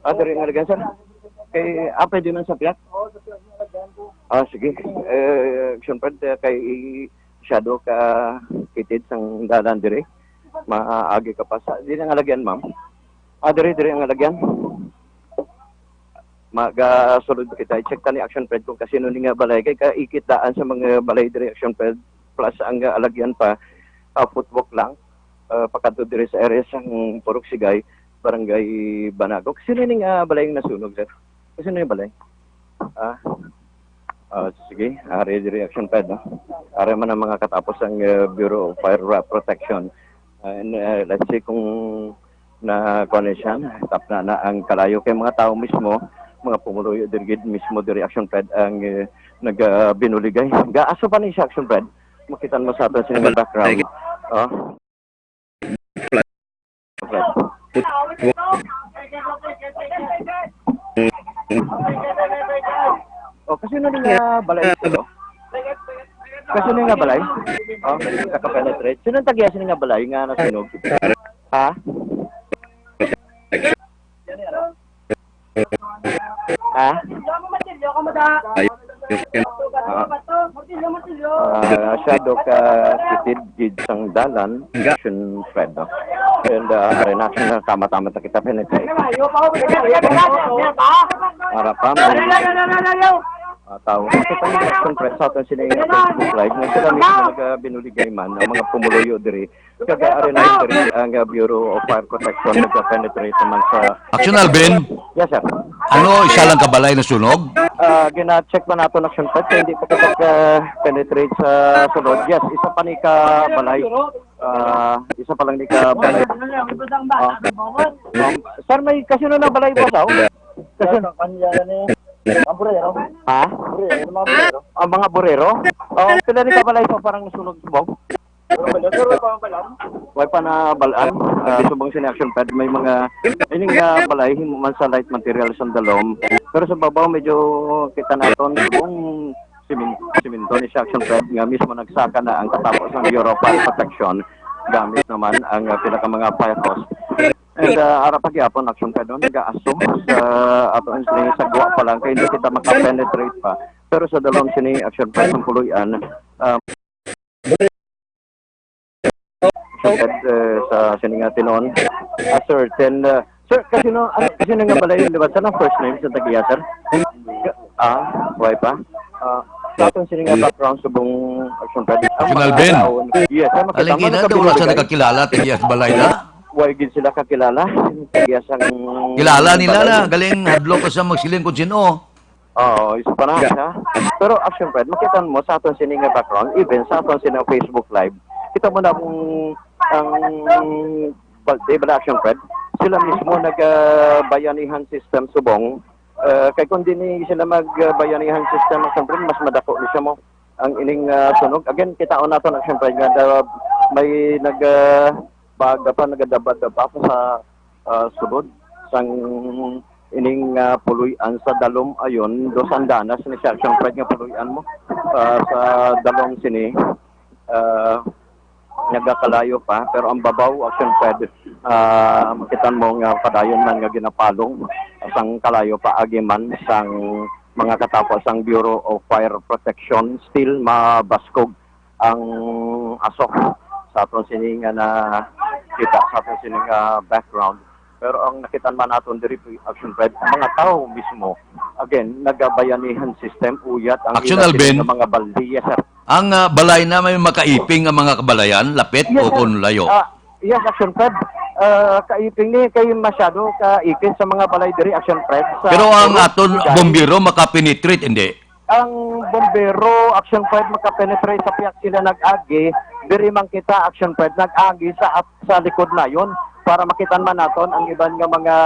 Dari ang alagyan, sir? Kay apa din man sa piyak? Sige. Action Fred kay shadow ka kitid sang dalan diri. Maagi ka pa sa... Di ang alagyan, ma'am. Dari ang alagyan. Magasulod kita. I-check ta ni Action Fred kung kasino ni nga balay. Kay kaikitaan sa mga balay diri Action Fred. Plus ang alagyan pa, footwalk lang. Pagkanto diri sa area sang Purok-Sigay, Barangay Banago. Kasino ni nga balay yung nasunog, sir? Kasino yung balay? Sige, ari diri Action Fred. No? Ari man ang mga katapos ang Bureau of Fire Protection. And let's see kung na connection tap na ang kalayo kay mga tao mismo mga pumuloy dirigid mismo diri Action Fred ang nagbinuligay. Gaaso pa ni siya Action Fred. Makita mo sa ato sa background. Kasi na nga balay ito. Kasi na nga balay. Nakapenetrate. Sino tagiya sino nga balay nga nasunog? Ha? Ha? Shadow ka kitid gid sang dalan Action Fred. And reaction na tama-tama ta kita penetrate. Para pa tao. Kasi pa yung Action Fred sa atin sila yung Facebook Live na sila mismo nagbinuligay man ang mga pumuluyo diri. Kagaari na diri ang Bureau of Fire Protection nagka-penetrate naman sa... Action Alvin? Yes, sir. Ano, isa lang kabalay na sunog? Gina-check pa nato Action Fred kaya hindi pa penetrate sa sunod. Yes, isa pa ni kabalay. Isa pa lang ni kabalay. Sir, may kasino na balay po sa Kasino? Ang burero? Ha? Ang mga burero? Sila ni kabalay pa parang nasunog subong. Way pa na balaan. Subong sin Action Fred may mga ining balay himuman sa light materials ang dalom. Pero sa babaw medyo kita naton subong siminto ni Action Fred nga mismo nagsaka na ang katapos ng Bureau of Fire Protection gamit naman ang pinaka mga fire hose. And arapagyapon Action Fred nag-assume sa ato ang sini sa guwa pa lang kaya hindi kita makapenetrate pa. Pero sa dalawang sini Action Fred ng puluyan sa sini nga tinon certain sir kasi nga balay di ba sa first name sa tagiya sir? Why pa? Sa atong sini nga background subong Action Fred. Action Alvin? Yes, Aling ina daw wala sa nakakilala tagiya sa balay na? Why gid sila kakilala? Kilala nila na, galing hadlok ka sa magsiling kung sino. Isa pa na siya. Pero Action Fred, makita mo sa aton sini nga background, even sa aton sini Facebook Live, kita mo na kung ang Action Fred, sila mismo nagbayanihan system subong. Kay kung di sila magbayanihan system Action Fred, mas madako ni siya mo ang ining sunog. Again, kitaon naton Action Fred nga may nagadaba-daba pa sa sulod sang ining puluyan sa dalom ayon dos andanas ni Action Fred nga puluyan mo sa dalom sini nagakalayo pa pero ang babaw Action Fred makitan mo nga padayon man nga ginapalong sang kalayo pa agiman sang mga katapos ang Bureau of Fire Protection still mabaskog ang asok sa aton sini nga na kita sa aton sini nga background. Pero ang nakitan man naton diri Action Fred, ang mga tao mismo again nagabayanihan system uyat ang Action Alvin, mga baldi. Yes, sir. Ang balay na may makaiping ang mga kabalayan, lapit yes, o kung layo? Yes, Action Fred. Kaiping ni kay masyado kaipin sa mga balay diri Action Fred. Pero ang aton bombero makapenetrate, hindi? Ang bombero Action Fred makapenetrate sa piyak sila nag-agi, diri man kita Action Fred nag-agi sa likod na yon para makitan man naton ang iban nga mga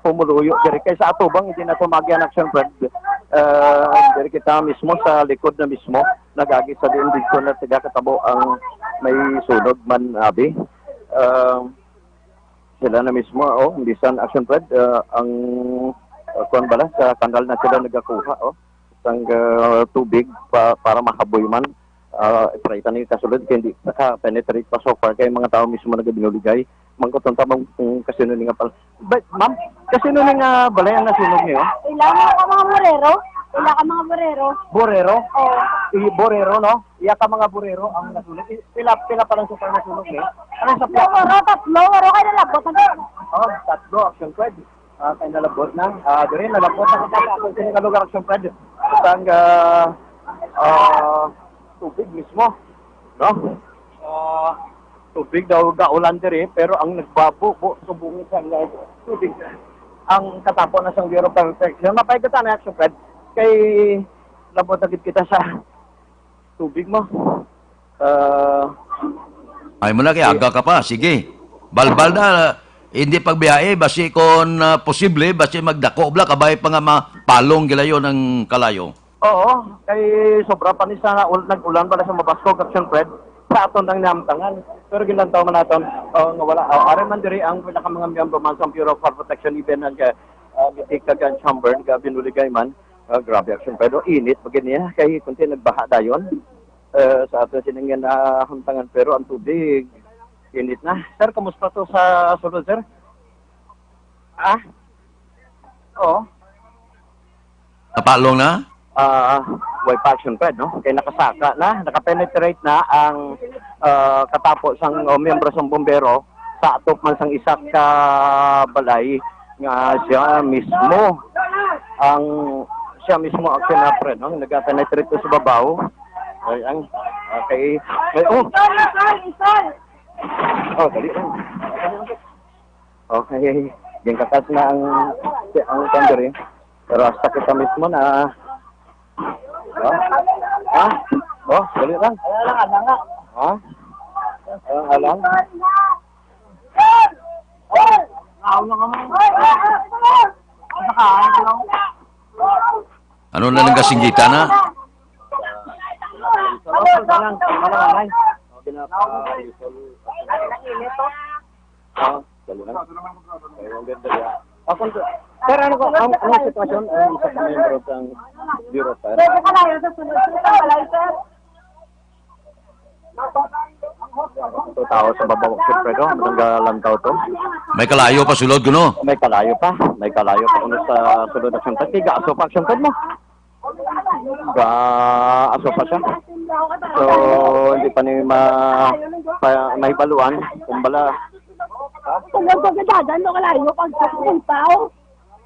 pumuluyo diri kay sa atubang hindi na tumagyan Action Fred. Diri kita mismo sa likod na mismo nag-agi sa diin dito na tiga katabo ang may sunog man abi. Sila na mismo bisan Action Fred ang kuan bala sa kandal na sila nagakuha sang tubig para mahaboy man try tani kasulod kay hindi naka-penetrate pa so far kay mga tao mismo nagabinuligay mangkoton tamang kasino ni nga pala ma'am kasino ni nga balay ang nasunog niyo Ilang ka mga burero burero burero no iya ka mga burero ang nasunog pila pa lang sa nasunog ni ano sa tatlo kay nalabot tatlo Action Fred kay nalabot na diri nalabot sa aton sini nga lugar Action Fred sang tubig mismo no tubig daw gaulan diri pero ang nagbabo subong sa tubig ang katapo na sang Bureau of Protection mapayagatan na Action Fred kay labot agad kita sa tubig mo ay mo na kay aga ka pa sige balbal na Hindi pagbiyahe, basi kon posible, basi magdako bla, kabay pa nga mapalong gilayo ng kalayo. Oo, kay sobra pa ni sana nag-ulan pala sa Mabasko, Caption Fred, sa aton ang namtangan. Pero gilantaw man naton, nga wala. Are man diri ang pinaka mga miyembro man sa Bureau of Fire Protection, even ang mitik kagan chamber, nga binuligay man. Grabe, Action Fred. Init, pag niya, kay kunti nagbaha dayon. Sa aton siningin na hamtangan, pero ang tubig, init na. Sir, kamusta to sa sulod, sir? Oo. Napalong na? Way Action Fred, no? Kaya nakasaka na, nakapenetrate na ang katapos ang miyembro sa bombero sa atop man sang isa ka balay nga siya mismo Action na Fred, no? Nagapenetrate to sa babaw. Ay, ang dali. Okay, yung kakas na ang kandiri. Pero hasta kita mismo na dali lang. Alang. Ano na lang kasinggita na? Pero ano ko, ang sitwasyon ay isa sa membro ng Bureau of Fire. Ito tao sa babawak siyempre, no? Matanggalan tao to. May kalayo pa sulod kuno. May kalayo pa kuno sa sulod na siyempre. Tiga aso pa siyempre mo. Aso pa siya. So, hindi pa ni may baluan. Kumbala. Tulog ko sa dadan, no kalayo pag tao.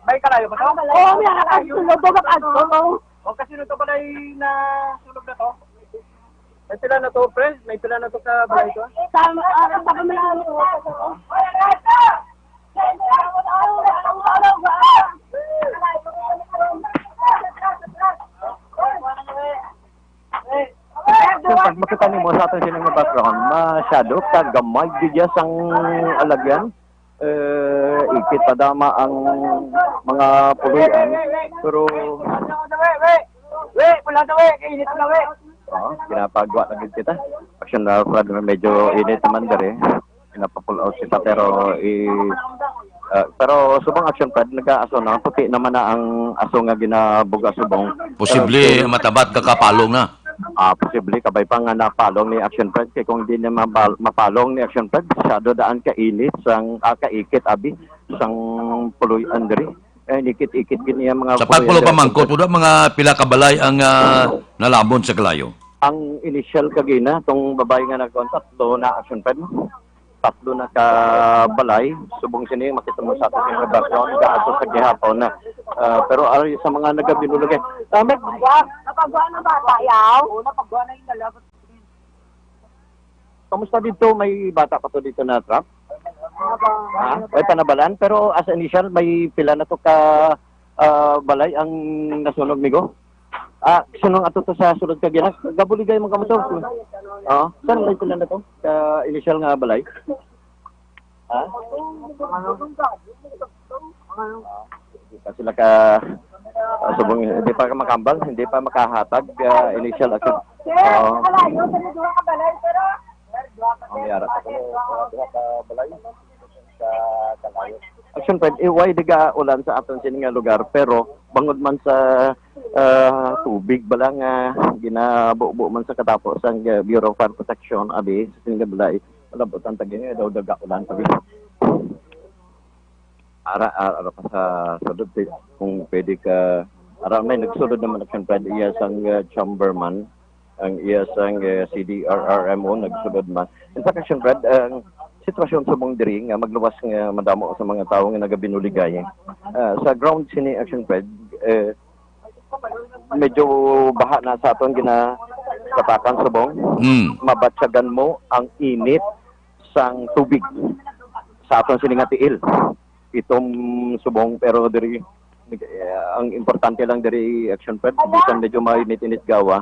May kalayo ba to? Oo, may nakakasulog ko kapag O kasi nito pala na sulog na to. May pila na to, pre? May pila na to sa balay to? Tama, tapos mo lang. Pag makita niyo mo sa ating sinang background, masyado kagamay diyan ang alagyan. Ikit padama ang mga puluyan. Pero pinapagawa na din kita. Action na medyo init naman dere. Pinapapull out kita pero pero subang Action Fred nag-aaso na puti naman na ang aso nga ginabuga subong. Posible matabat kakapalong na. Posible kabay pa nga napalong ni Action Fred kay kung di na mapalong ni Action Fred masyado daan kainit sang kaikit abi sang puluyan dere. Nikit-ikit giniya mga sa pagpulo pa mangkot mga pila ka balay ang nalabon sa kalayo. Ang initial kagina tong babae nga nagkontak to na Action Fred mo. Tatlo na ka balay subong sini makita mo sa ato sa background gaaso sa gihapon na pero ari sa mga nagabinulog Napagawa na bata yaw. Napagawa na yung dalawa. Kamusta dito? May bata pa to dito na trap? May panabalan pero as initial may pila na to ka balay ang nasunog migo. Sunong ato to sa sulod ka gina. Gabuligay mo kamo to. Saan may pila na to? Ka initial nga balay? Hindi pa sila ka subong hindi pa makambal, hindi pa makahatag initial action. Ang yara ka balay sa kalayo. Action Fred, why diga ulan sa aton sining lugar pero bangod man sa tubig bala nga ginabuo man sa katapos ang Bureau of Fire Protection abi sa sining balay palabot ang tagin daw daga ulan sabi. Ara pa sa sudod kung pwede ka may nagsulod naman Action Fred iya sang chamberman ang iya sang CDRRMO nagsulod man. In fact Action Fred sitwasyon sa mong diri nga magluwas nga madamo sa mga tawo nga nagabinuligay. Sa ground sini Action Fred medyo baha na sa aton ginatapakan subong. Mabatsagan mo ang init sang tubig sa aton sini nga tiil. Itong subong pero diri ang importante lang diri Action Fred bisan medyo mainit-init gawa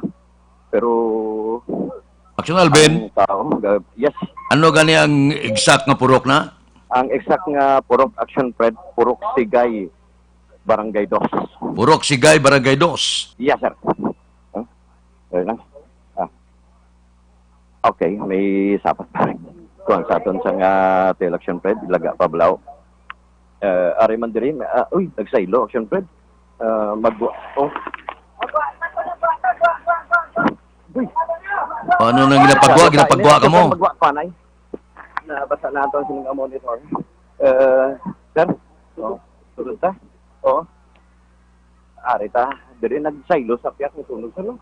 pero Action Alvin. Yes. Ano gani ang exact nga purok na? Ang exact nga Purok Action Fred, Purok Sigay, Barangay 2. Purok Sigay, Barangay 2. Yes, sir. Lang. Okay, may sapat pa rin. Kung sa aton sa nga tail Action Fred, Ilaga Pablaw. Ari man diri, uy, nagsaylo Action Fred. Paano nang ginapagwa ka mo? Magwa panay. Nabasa na ito sining monitor. Sir? Sulod ta? Oo. Ari ta, diri nagsaylo sa piyak ni tunog sa no.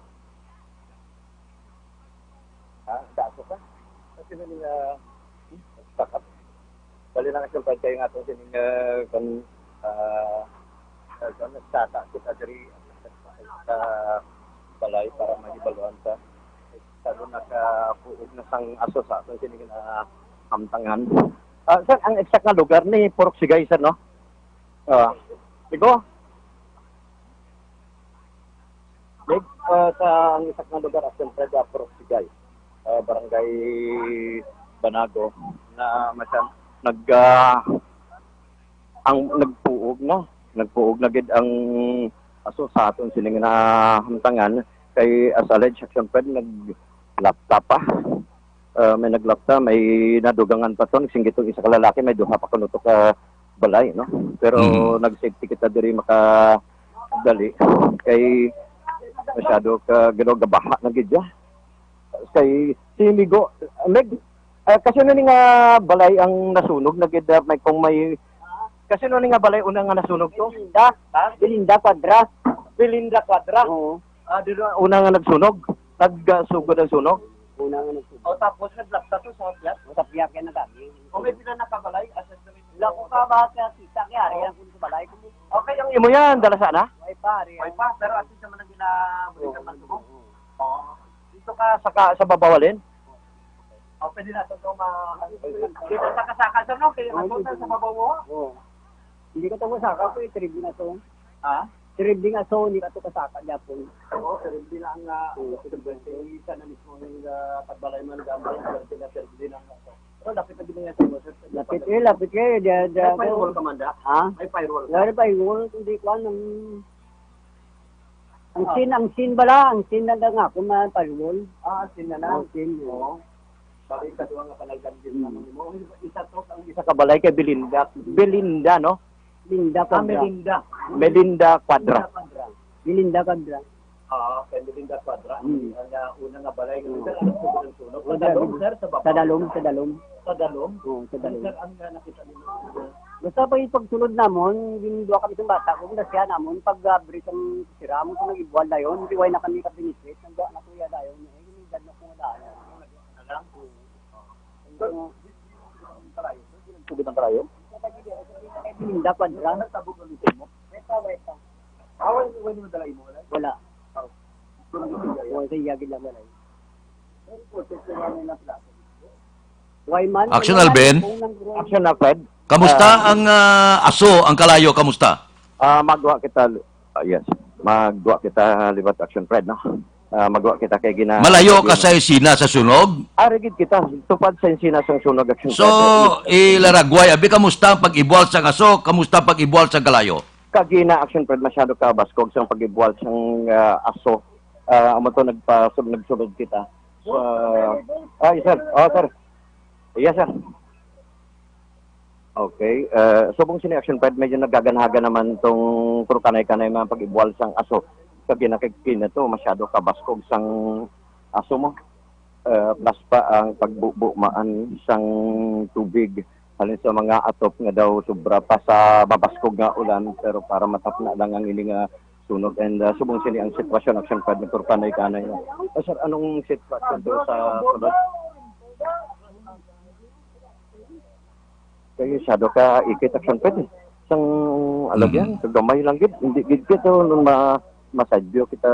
Daso ka? Kasi naling stakap. Bali na Action Fred kayo nga ito sining nagsata kita diri sa balay para magibaluan ta. Salo nakapuog na sang aso sa aton sining hamtangan. Sir, ang exact na lugar ni Purok Sigay, sir, no? Sigo? Sa ang exact na lugar, Action Fred, Purok Sigay, Barangay Banago, na nagpuog na gid ang aso sa aton sining hamtangan kay as alleged Action Fred naglapta pa. May naglapta, may nadugangan pa ton singgit tong isa ka lalaki, may duha pa kuno to ka balay, no? Pero nag-safety kita diri makadali kay masyado ka gabaha na gid ya. Kay si Migo kasi no nga balay ang nasunog na gid may kung may kasi no nga balay una nga nasunog to Belinda Quadra. Oo. Dito una nga nagsunog, nagsugod ang sunog. Una nga nagsunog. Tapos naglapta to sa piyak. Sa piyak yan na dami. Okay, pila nakabalay? Wala ko ka ba sa kita kaya ari ang sa balay ko. Okay, ang imo yan, dala sana? Way pa, pero atin sa man ginabulikan man ko. Dito ka sa babawalin? Pwede na ito dito sa kasaka sa no, kaya napunta sa babaw mo? Oo. Hindi ka ito masaka ko, tribing na ito. Tribing na ito, hindi ka ito kasaka Japon. Oo, tribing na ang isa na mismo yung pagbalay man gamay, sila tribing na ito. Pero lapit na ginaya sa mo. Lapit kayo. May firewall ka man da? May firewall ka? May firewall, hindi ko anong... Ang sin bala, ang sin na nga kung may firewall. Sin na na. Sin, oo. Bakit ka doon nga palagyan din naman mo? Isa kabalay kay Belinda. Belinda, no? Belinda Quadra. Belinda Quadra. Belinda Quadra. Kay Belinda Quadra. Ang una nga balay. Sa dalom, sir? Sa dalom. Sa dalom? Oo, sa dalom. Sir, ang nakita nyo? Basta pa yung pagsunod namon, ginagawa kami sa bata ko, nasya namon, pag-break ang sira mo kung nag-ibuan na yun, hindi way na kami kapinisip, nagawa na kuya na yun, ginagad na kung wala na. Tugod ang karayo? Belinda Quadra. Nagtabog ang lisip mo? Wait. Wala mo dalay mo? Wala. Wala sa iyagin lang walay. Action Alben. Action Alben. Kamusta ang aso, ang kalayo, kamusta? Magwa kita, yes. Magwa kita libat Action Fred, no? Magwa kita kay gina... Malayo ka sa Isina sa sunog? Arigid kita, tupad sa Isina sa sunog Action Fred. So, ilaragway, abi kamusta ang pag-ibual sa aso, kamusta pag-ibual sa kalayo? Kagina Action Fred, masyado ka baskog sa pag-ibual sa aso. Amo to nagsulod kita. So, sir. Sir. Yes, sir. Okay. Subong sini Action Fred, medyo nagaganahaga naman itong puro kanay-kanay mga pag-ibual sang aso. Sabi nakikina to, masyado kabaskog sang aso mo. Plus pa ang pagbubumaan sang tubig. Halin sa mga atop nga daw, sobra pa sa mabaskog nga ulan, pero para matap na lang ang ining sunog. And subong sini ang sitwasyon Action Fred, puro kanay-kanay. Sir, anong sitwasyon to sa tulad? Kaya masyado ka ikit Action Fred. Sang alagyan, kagamay lang gid. Hindi gid kito nung masadyo kita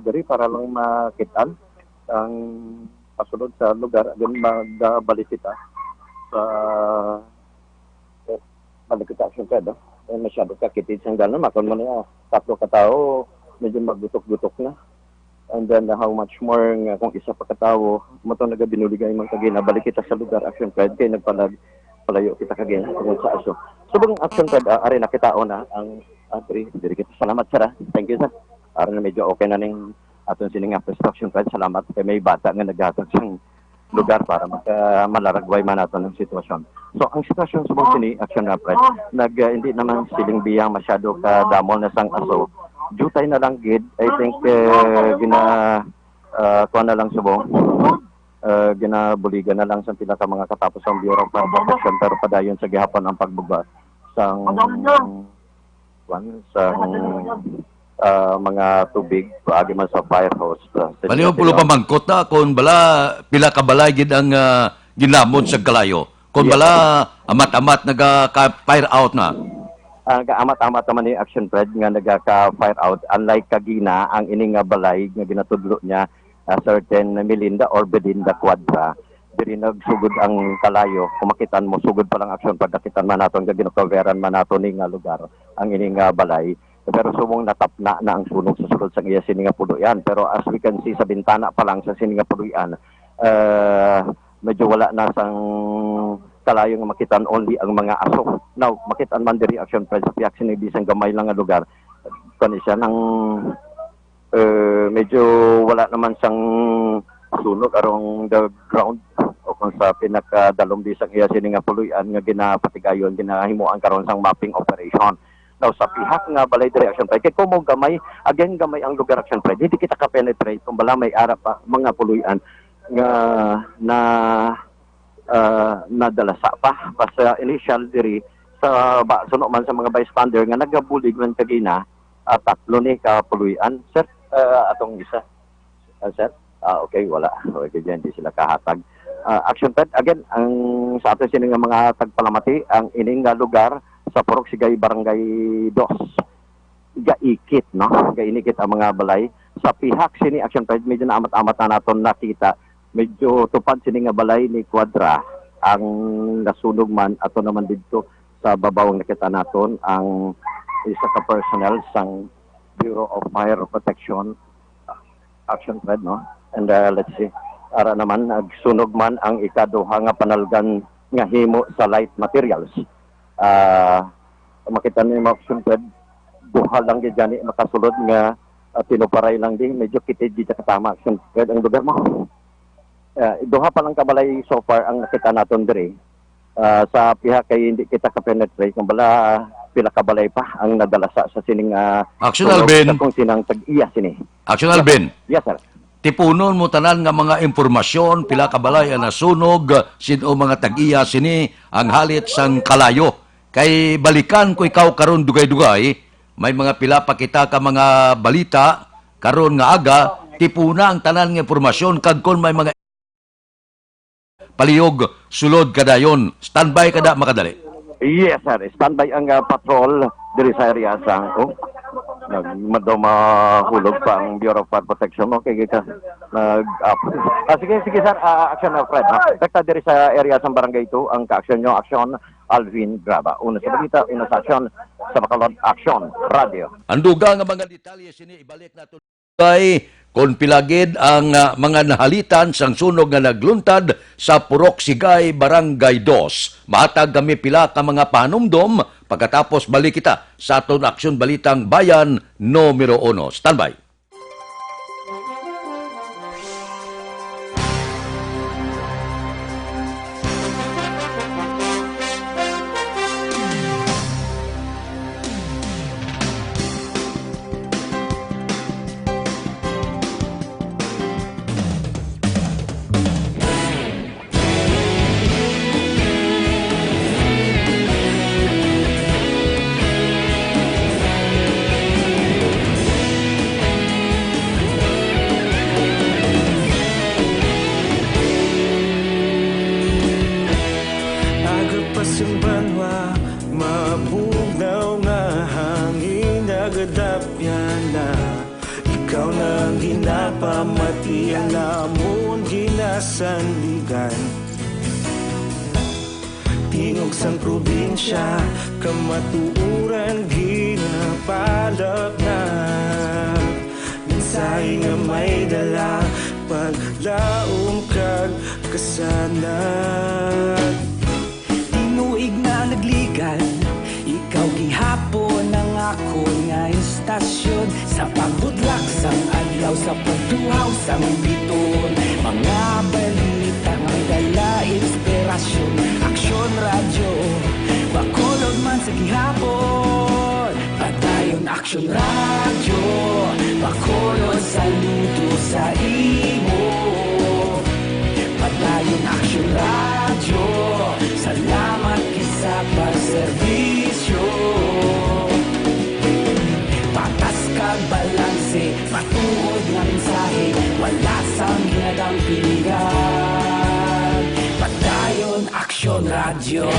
dari para lang makitaan ang pasulod sa lugar again magbalik kita sa balik kita Action Fred. Masyado ka kitid sang ganon makon man niya tatlo ka tao medyo maggutok-gutok na. And then how much more nga kung isa pa ka tao mo to nagabinuligay man kagina balik kita sa lugar Action Fred kay nagpalag palayo kita kagin tungod sa aso. Subong action pad ari nakitaon na ang diri kita. Salamat sir. Thank you sir. Ari na medyo okay na ning aton sining construction pad. Salamat kay may bata nga naghatag sang lugar para malaragway man naton ang sitwasyon. So ang sitwasyon subong sini action na pad hindi naman siling biyang masyado ka damol na sang aso. Jutay na lang gid. I think kuha na lang subong. Ginabuligan na lang sa pila ka mga katapos ang Bureau of Fire Protection pero padayon sa gihapon ang pagbuga sang mga tubig paagi man sa fire hose. Baliw pulo pamangkot na kung bala pila ka balay gid ang ginamon sa kalayo. Kung bala amat-amat naga-fire out na. Amat-amat naman ni action pred nga nagaka-fire out unlike kagina ang ining nga balay nga ginatudlo niya certain Melinda or Belinda Quadra diri nagsugod ang kalayo kumakitan mo sugod pa lang action pagdakitan man naton nga ginocoveran man naton ning lugar ang ining balay pero sumong natapna na ang sunog sa sulod sa iya sini nga puluyan pero as we can see sa bintana pa lang sa sini nga puluyan medyo wala na sang kalayo nga makitan only ang mga aso now makitan man diri action pred sa piyak sini bisang gamay lang nga lugar kani siya nang medyo wala naman sang sunog arong the ground o kung sa pinakadalom bisang iya sini nga puluyan nga ginapatigayon ginahimuan karon sang mapping operation. Now sa pihak nga balay dire action pred kay kumo gamay again gamay ang lugar action pred hindi kita ka penetrate kung bala may ara pa mga puluyan nga nadalasa pa sa initial diri sa suno man sa mga bystander nga nagabulig man kagina tatlo ni ka puluyan sir atong isa sir okay wala okay diyan di sila kahatag action ped again ang sa ato sini nga mga tagpalamati ang ining nga lugar sa Purok Sigay Barangay 2 gaikit no gainikit ang mga balay sa pihak sini action ped medyo na amat-amat na naton nakita medyo tupad sini nga balay ni Quadra ang nasunog man ato naman didto sa babaw nakita naton ang isa ka personnel sang Bureau of Fire Protection action pred no and let's see ara naman nagsunog man ang ikaduha nga panalgan nga himo sa light materials makita ni action pred duha lang gid gani makasulod nga tinuparay lang din medyo kitid di katama action pred ang lugar mo duha pa lang kabalay so far ang nakita naton diri sa pihak kay hindi kita ka-penetrate kung bala pila kabalay pa ang nadalasa sa sining Action Alvin kung sinang tag-iya sini. Action Alvin. Yes sir. Tipunon mo tanan nga mga impormasyon pila kabalay ang nasunog sino mga tag-iya sini ang halit sang kalayo kay balikan ko ikaw karon dugay-dugay may mga pila pa kita ka mga balita karon nga aga tipuna ang tanan nga impormasyon kag kon may mga palihog sulod kadayon standby kada makadali. Yes sir, standby ang patrol diri sa area sang mahulog pa ang Bureau of Fire Protection. Okay, kita sige sir, action na Fred. Tekta diri sa area sang barangay 2 ang ka-action nyo, action Alvin Graba. Una sa balita, una sa action sa Bacolod Action Radio. Anduga nga mga detalye sini ibalik nato kay kon pilagid ang mga nahalitan sang sunog nga nagluntad sa Purok Sigay Barangay 2. Matag kami pila ka mga panumdom pagkatapos balik kita sa aton aksyon balitang bayan numero 1. Standby. Pamati ang lamon ginasandigan Tingog sang probinsya kamatuuran ginapalak na Minsay nga may dala paglaom kag kasanag patuhaw sa biton. Mga balita may dala inspirasyon. Aksyon radyo, bakulod man sa gihapon. Padayon aksyon radyo, bakulod saludo sa imo. Padayon aksyon radyo, salamat kisa pagserbisyo. Patas kag balanse, matuod nga mensahe, wala sang ginadang piligan. Padayon aksyon radyo.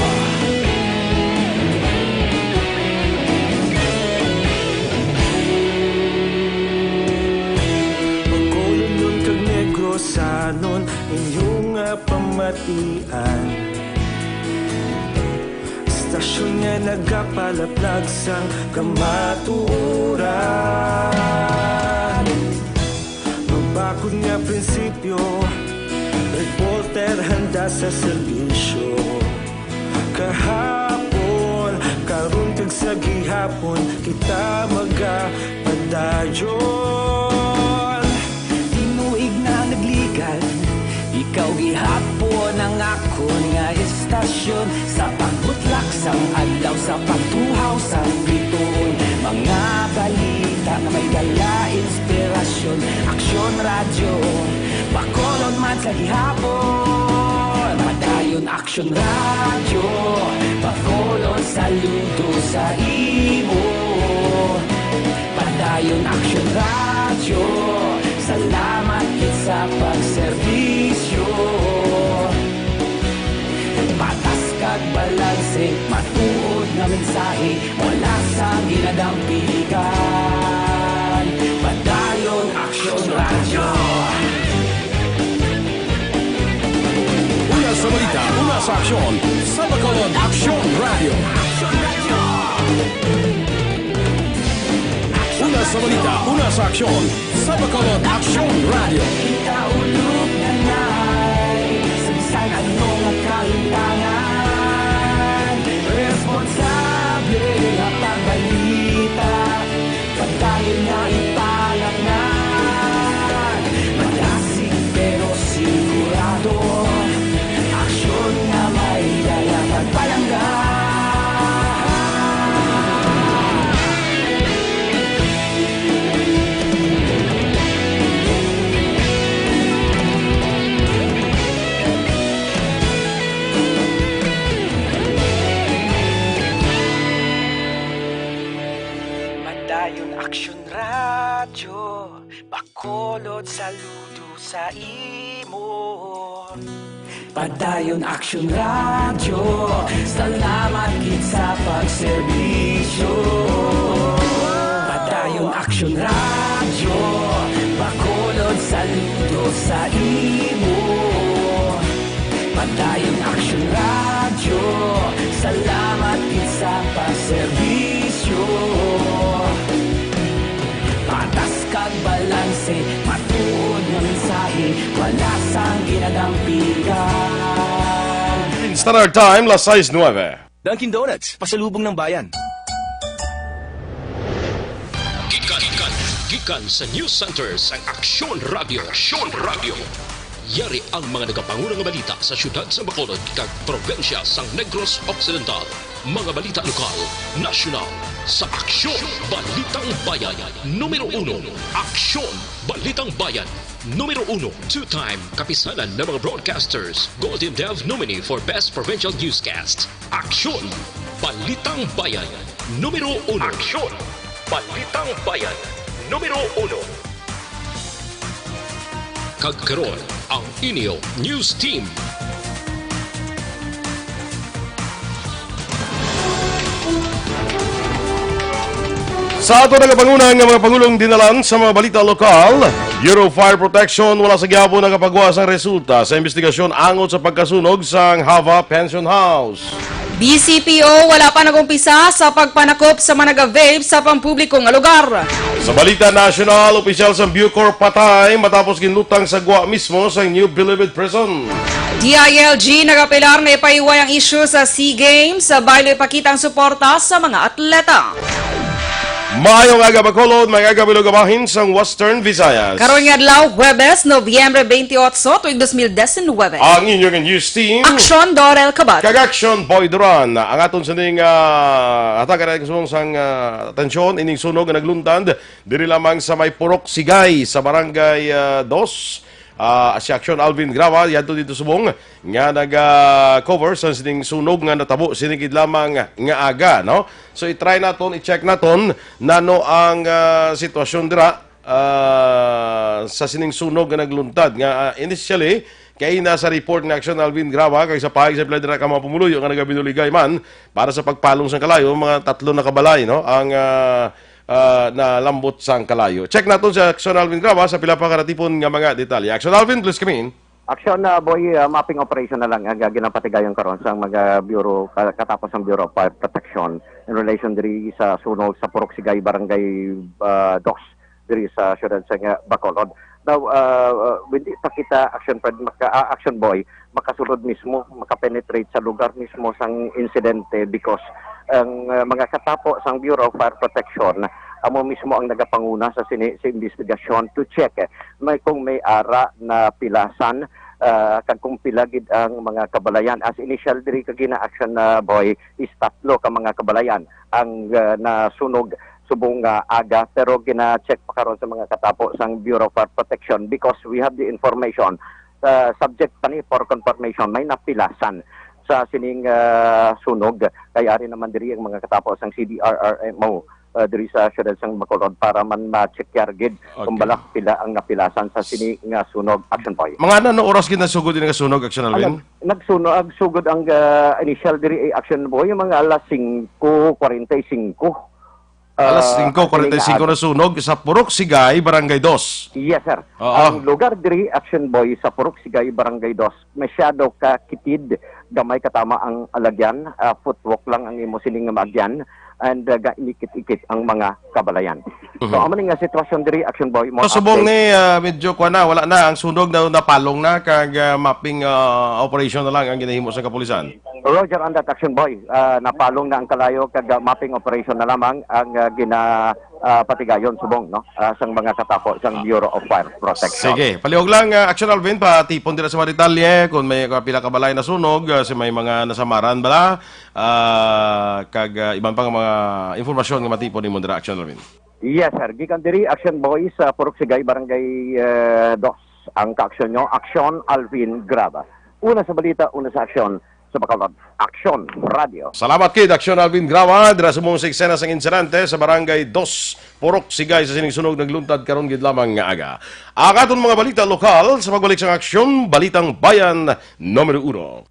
Pagkulong kag negrosanon inyong pamatian. Stasyon nga nagapalaplag sang kamatuuran. Magbakod nga prinsipyo, reporter handa sa serbisyo. Kahapon, karon kag sa gihapon, kita magapadayon. Tinuig na nagligan, ikaw gihapon ang akon nga istasyon. Sa pagbutlak sang adlaw, sa pagtuhaw sa biton. Mga balita na may dala inspirasyon. Aksyon radyo, bakolon man sa gihapon. Padayon aksyon radyo, bakolon saludo sa imo. Padayon aksyon radyo, salamat sa pagserbisyo. Patas kag balanse, matuod nga mensahe, wala sa ginadang piligan. Padayon aksyon radyo. Una sa balita, una sa aksyon, sa Bacolod Aksyon Radio. Una sa balita, una sa aksyon, sa Bacolod Aksyon Radio. Kaulog na na'y sabisan ano nga kalintangan. Responsable na pagbalita, pagkain na ipalaknan. Malasig pero sigurado, aksyon na may dala pagpalanggan. Padayon aksyon radyo, bakolod saludo sa imo. Padayon aksyon radyo, salamat gid sa pagserbisyo. Padayon aksyon radyo, bakolod saludo sa imo. Padayon aksyon radyo, salamat gid sa pagserbisyo. Patas kag balanse, matuod nga mensahe, wala sang ginadampigan. Standard Time, las 6:09. Dunkin' Donuts, pasalubong ng bayan. Gikan sa News Center sa Aksyon Radio. Aksyon Radio. Yari ang mga nagapangulang balita sa syudad sa Bacolod kag probensya sa Negros Occidental. Mga balita lokal, nasyonal, sa Aksyon Balitang Bayan. Numero 1, Aksyon Balitang Bayan. Numero 1, two-time kapisanan ng mga broadcasters. Golden Dev nominee for Best Provincial Newscast. Aksyon Balitang Bayan. Numero 1. Aksyon Balitang Bayan. Numero 1. Kagkaroon ang inyo News Team. Sa ato nagapangunan ng mga Pangulong dinalan sa mga balita lokal, Bureau of Fire Protection wala sa gyapon nakapagwas ang resulta sa investigasyon angot sa pagkasunog sa Hava Pension House. BCPO wala pa nagumpisa sa pagpanakop sa mga nag-vape sa pampublikong lugar. Sa balita national, opisyal sa Bucor patay matapos ginlutang sa gwa mismo sa New Bilibid Prison. DILG nagapilar na ipaiway ang issue sa SEA Games sa bailo ipakita ang suporta sa mga atleta. Maayong aga Bacolod, may aga bilugabahin sa Western Visayas. Karon nga adlaw, Huwebes, Nobyembre 28, tuig 2019. Ang inyong news team. Aksyon Dorel Cabat. Kag-action Boy Duran. Ang aton sa ning hatagan natin sang atensyon ining sunog nga nagluntad diri lamang sa may Purok Sigay sa barangay 2. Si Action Alvin Grava yadto dito subong nga nag-cover sa sining sunog nga natabo sinigid lamang nga aga, no? So i-try naton, i-check naton nano ang sitwasyon dira sa sining sunog nga nagluntad nga initially kay nasa report ng Action Alvin Grava kay sa pahig sa pladera ka mga pumuluyo nga nagabinuligay man para sa pagpalong sa kalayo mga 3 na kabalay, no? Ang na lambot sang kalayo. Check natin sa Action Alvin Grava sa pila pa karatipon nga mga detalye. Action Alvin, please come in. Action boy, mapping operation na lang ang ginapatigayon karon sa mga bureau katapos ang Bureau of Fire Protection in relation diri sa sunog sa Purok Sigay Barangay 2 diri sa siyudad sa Bacolod. Now, hindi pa kita action boy makasulod mismo, makapenetrate sa lugar mismo sang insidente because ang mga katapo sang Bureau of Fire Protection amo mismo ang nagapanguna sa investigasyon to check kung may ara na pilasan kag kung pilagid ang mga kabalayan. As initial diri ka gina-action na boy is 3 ka mga kabalayan ang nasunog subong aga pero gina-check pa karon sa mga katapo sang Bureau of Fire Protection because we have the information subject pa ni for confirmation may napilasan sa sining sunog kay ari naman diri ang mga katapos ang CDRRMO diri sa siyudad sang Bacolod para man ma-check yargid kung balak pila ang napilasan sa sining sunog. Action boy. Mga ano oras gid nasugod ini nga sunog, Action Alvin? Nagsunog sugod ang initial diri action boy mga alas 5:45. Alas 5:45 na sunog sa Purok Sigay, Barangay 2. Yes, sir. Ang lugar diri, Action Boy, sa Purok Sigay, Barangay 2, masyado ka kitid, gamay katama ang alagyan, footwalk lang ang imo sining magyan, and gaikit-ikit ang mga kabalayan. So, amo nga sitwasyon diri, Action Boy. So, subong ni medyo wala na, ang sunog na napalong na, kag mapping operation na lang ang ginahimo sa kapulisan. Roger on that, Action Boy. Napalong na ang kalayo, kag mapping operation na lamang ang patigayon subong, no? Sang mga katapo sang Bureau of Fire Protection. Sige, palihog lang, Action Alvin, patipon dira sa mga detalye, kung may pila kabalay na sunog, si may mga nasamaran bala, kag ibang pang mga informasyon nga matipon ni Mondra, Action Alvin. Yes, sir. Gikan diri, Action Boy, sa Purok Sigay, Barangay 2. Ang ka-action nyo, Action Alvin Grava. Una sa balita, una sa aksyon sa Bacolod. Action Radio. Salamat kid, Action Alvin Grava. Dira sa mong siksena sang insidente sa Barangay 2, Purok Sigay sa sining sunog nagluntad karon gid lamang nga aga. Ang aton mga balita lokal sa pagbalik sa aksyon, Balitang Bayan numero 1.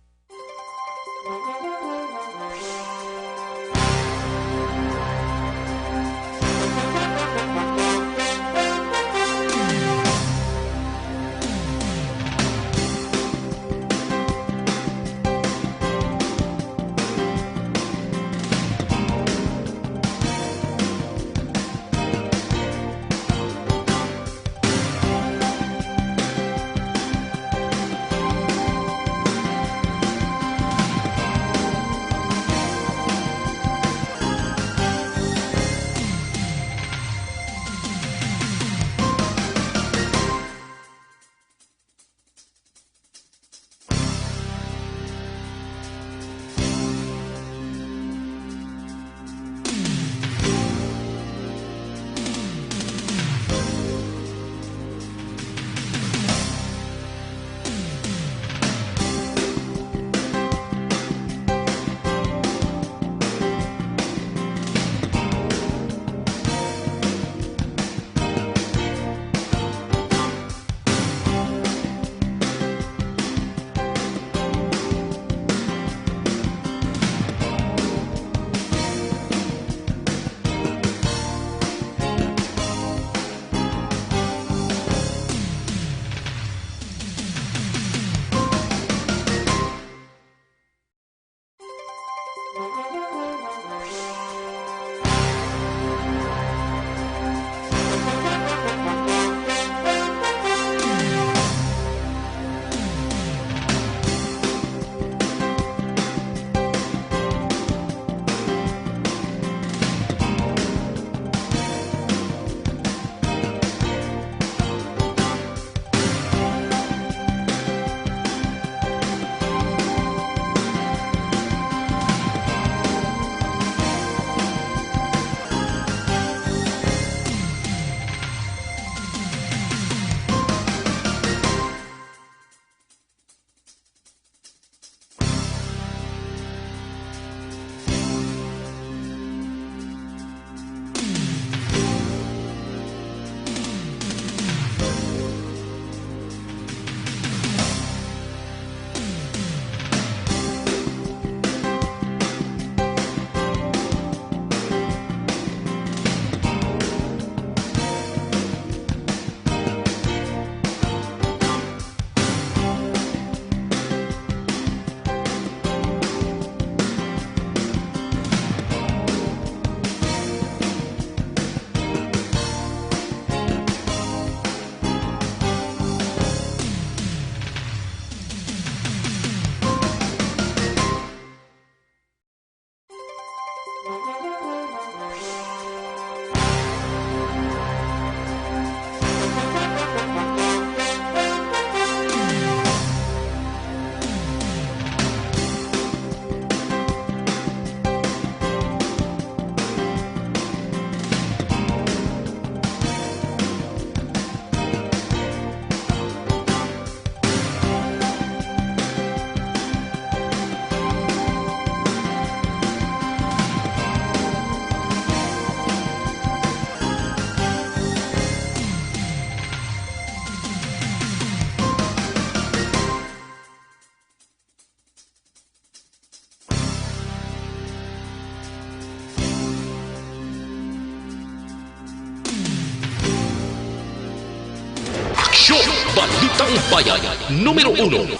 Aksyon! Balitang Bayan, numero 1.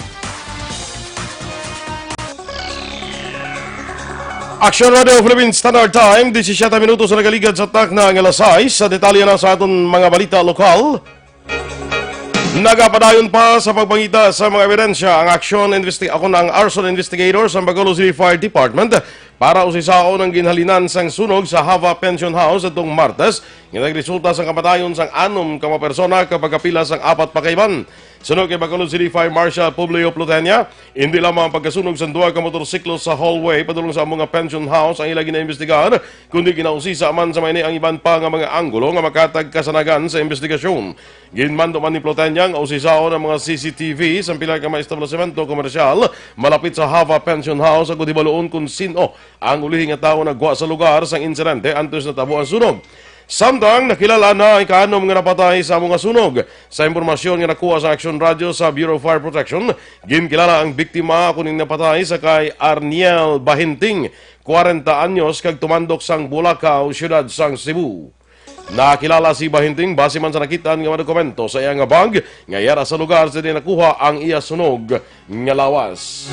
Action Radio Philippines Standard Time, 17 minutos na nagaligad sa tak na ang alas 6. Sa detalye na sa aton mga balita lokal. Nagapadayon pa sa pagpangita sa mga ebidensya ang arson investigators ng Bacolod City Fire Department para usisao ng ginhalinan sang sunog sa Hava Pension House atong Martes nga nagresulta sa kamatayon sang 6 ka mga persona kapag kapila sang 4 pa kaiban. Sunog kay Bacolod City Fire Marshal Publio Plutenia, hindi lamang ang pagkasunog sa 2 ka motorsiklo sa hallway padulong sa mga pension house ang ilang ginaimbestigahan, kundi ginausisa man sa may ang iban pa nga mga anggulo nga makatag kasanagan sa investigasyon. Ginmando man ni Plutenia ang usisao ng mga CCTV sa pilang ka mga establishmento komersyal malapit sa Hava Pension House agud hibaluon kung sino ang ulihing nga tawo nagwa sa lugar sang insidente antes na tabo ang sunog. Samtang nakilala na ang kaanom nga napatay sa mga sunog. Sa impormasyon nga nakuha sa Action Radio sa Bureau of Fire Protection, ginkilala ang biktima kuning napatay sa kay Arniel Bahinting, 40 anyos kag tumandok sang Bulacau, siyudad sang Cebu. Nakilala si Bahinting base man sa nakitaan nga mga dokumento sa iyang bag nga yara sa lugar sa nakuha ang iya sunog nga lawas.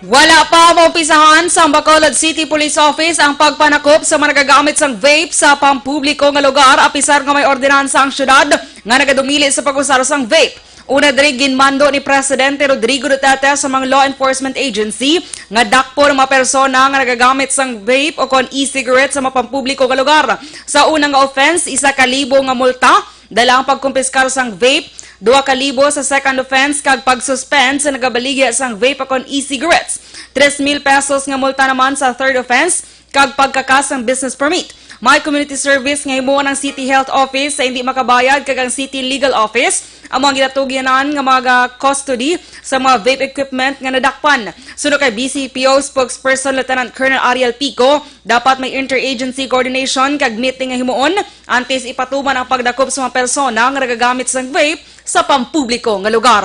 Wala pa maumpisahan sa Bacolod City Police Office ang pagpanakop sa mga nagagamit sang vape sa pampubliko nga lugar apisar nga may ordinansa ang syudad nga nagadumili sa pag-usar sang vape. Una diri ginmando ni Presidente Rodrigo Duterte sa mga law enforcement agency nga dakpo ng mga persona nga nagagamit sang vape o kon e-cigarette sa mga pampubliko nga lugar. Sa unang nga offense, 1,000 nga multa, dala ang pagkumpiskar sang vape, 2,000 sa second offense kag pag-suspend sa nagabaligya sang vape akon e-cigarettes. 3,000 pesos nga multa naman sa third offense kag pagkakas ng business permit. May community service nga himuon ng City Health Office sa hindi makabayad kag ang City Legal Office ang mga ginatugyanan nga mga custody sa mga vape equipment nga nadakpan. Sunod kay BCPO spokesperson Lieutenant Colonel Ariel Pico, dapat may interagency coordination kag meeting nga himuon antes ipatuman ang pagdakop sa mga persona nga nagagamit sang vape sa pampubliko nga lugar.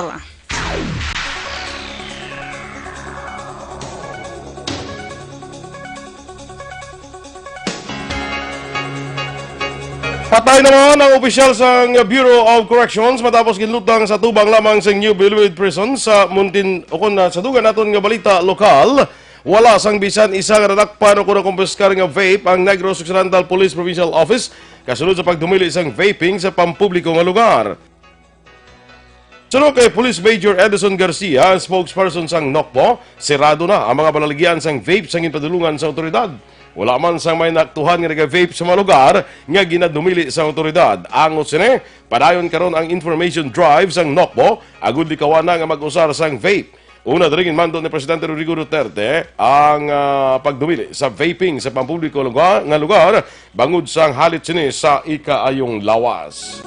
Patay naman ang opisyal sa Bureau of Corrections matapos ginlutang sa tubang lamang sa New Bilwid Prison sa Muntin o kun sa dugan naton nga balita lokal. Wala sang bisan isa nga nadakpan o kun kumpiskar nga vape ang Negros Occidental Police Provincial Office kasunod sa pagdumili sang vaping sa pampubliko nga lugar. Sunod kay Police Major Edison Garcia, ang spokesperson sang NOCPO, sirado na ang mga balaligyan sang vape sang ginpadulungan sa otoridad. Wala man sang may naktuhan nga nag-vape sa mga lugar nga ginadumili sa otoridad. Angot sini, padayon karon ang information drive sang NOCPO, agud likawan na nga mag-usar sang vape. Una diri mando ni Presidente Rodrigo Duterte ang pagdumili sa vaping sa pampubliko nga lugar bangod sang halit sini sa ikaayong lawas.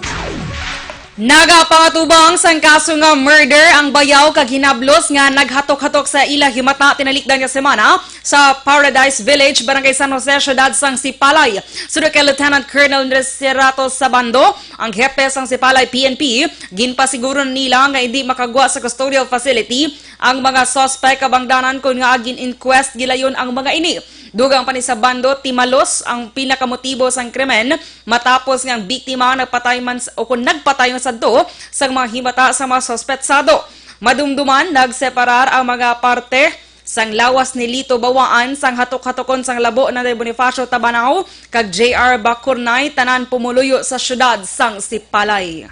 Nagapangatubang sang kaso nga murder ang bayaw kag hinablos nga naghatok-hatok sa ila himata tinalikdan nga semana sa Paradise Village, Barangay San Jose, siyudad sang Sipalay. Sunod kay Lieutenant Colonel Reserato Sabando, ang hepe sang Sipalay PNP, ginpasiguro nila nga hindi makagwa sa custodial facility ang mga suspect kabangdanan kun nga agin inquest gilayon ang mga ini. Dugang pa ni Sabando, timalos ang pinakamotibo sang krimen matapos nga ang biktima nagpatay man o kung nagpatay sa do sa mga himata sa mga sospetsado. Madumduman, nagseparar ang mga parte sang lawas ni Lito Bawaan sang hatok-hatokon sang labo na Bonifacio Tabanao kag JR Bacurnay tanan pumuluyo sa syudad sang Sipalay.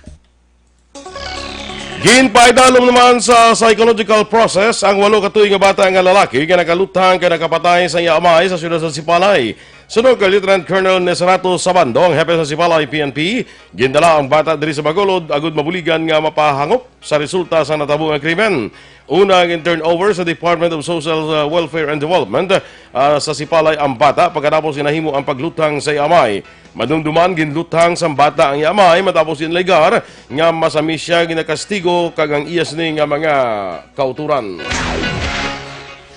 Ginpaidalom naman sa psychological process ang 8 katuig nga bata nga lalaki nga nakalutang ka nakapatay sa iya amay sa siyudad sa Sipalay. Sunod kay Lieutenant Colonel Neserato Sabando, ang hepe sa Sipalay PNP, gindala ang bata diri sa Bacolod agud mabuligan nga mapahangop sa resulta sa natabo nga krimen. Una ang turnover sa Department of Social Welfare and Development sa Sipalay ang bata pagkatapos sinahimo ang paglutang sa amay. Madumduman ginlutang sa bata ang amay matapos inlegar nga masami siya ginakastigo kag ang iyas ni nga mga kauturan.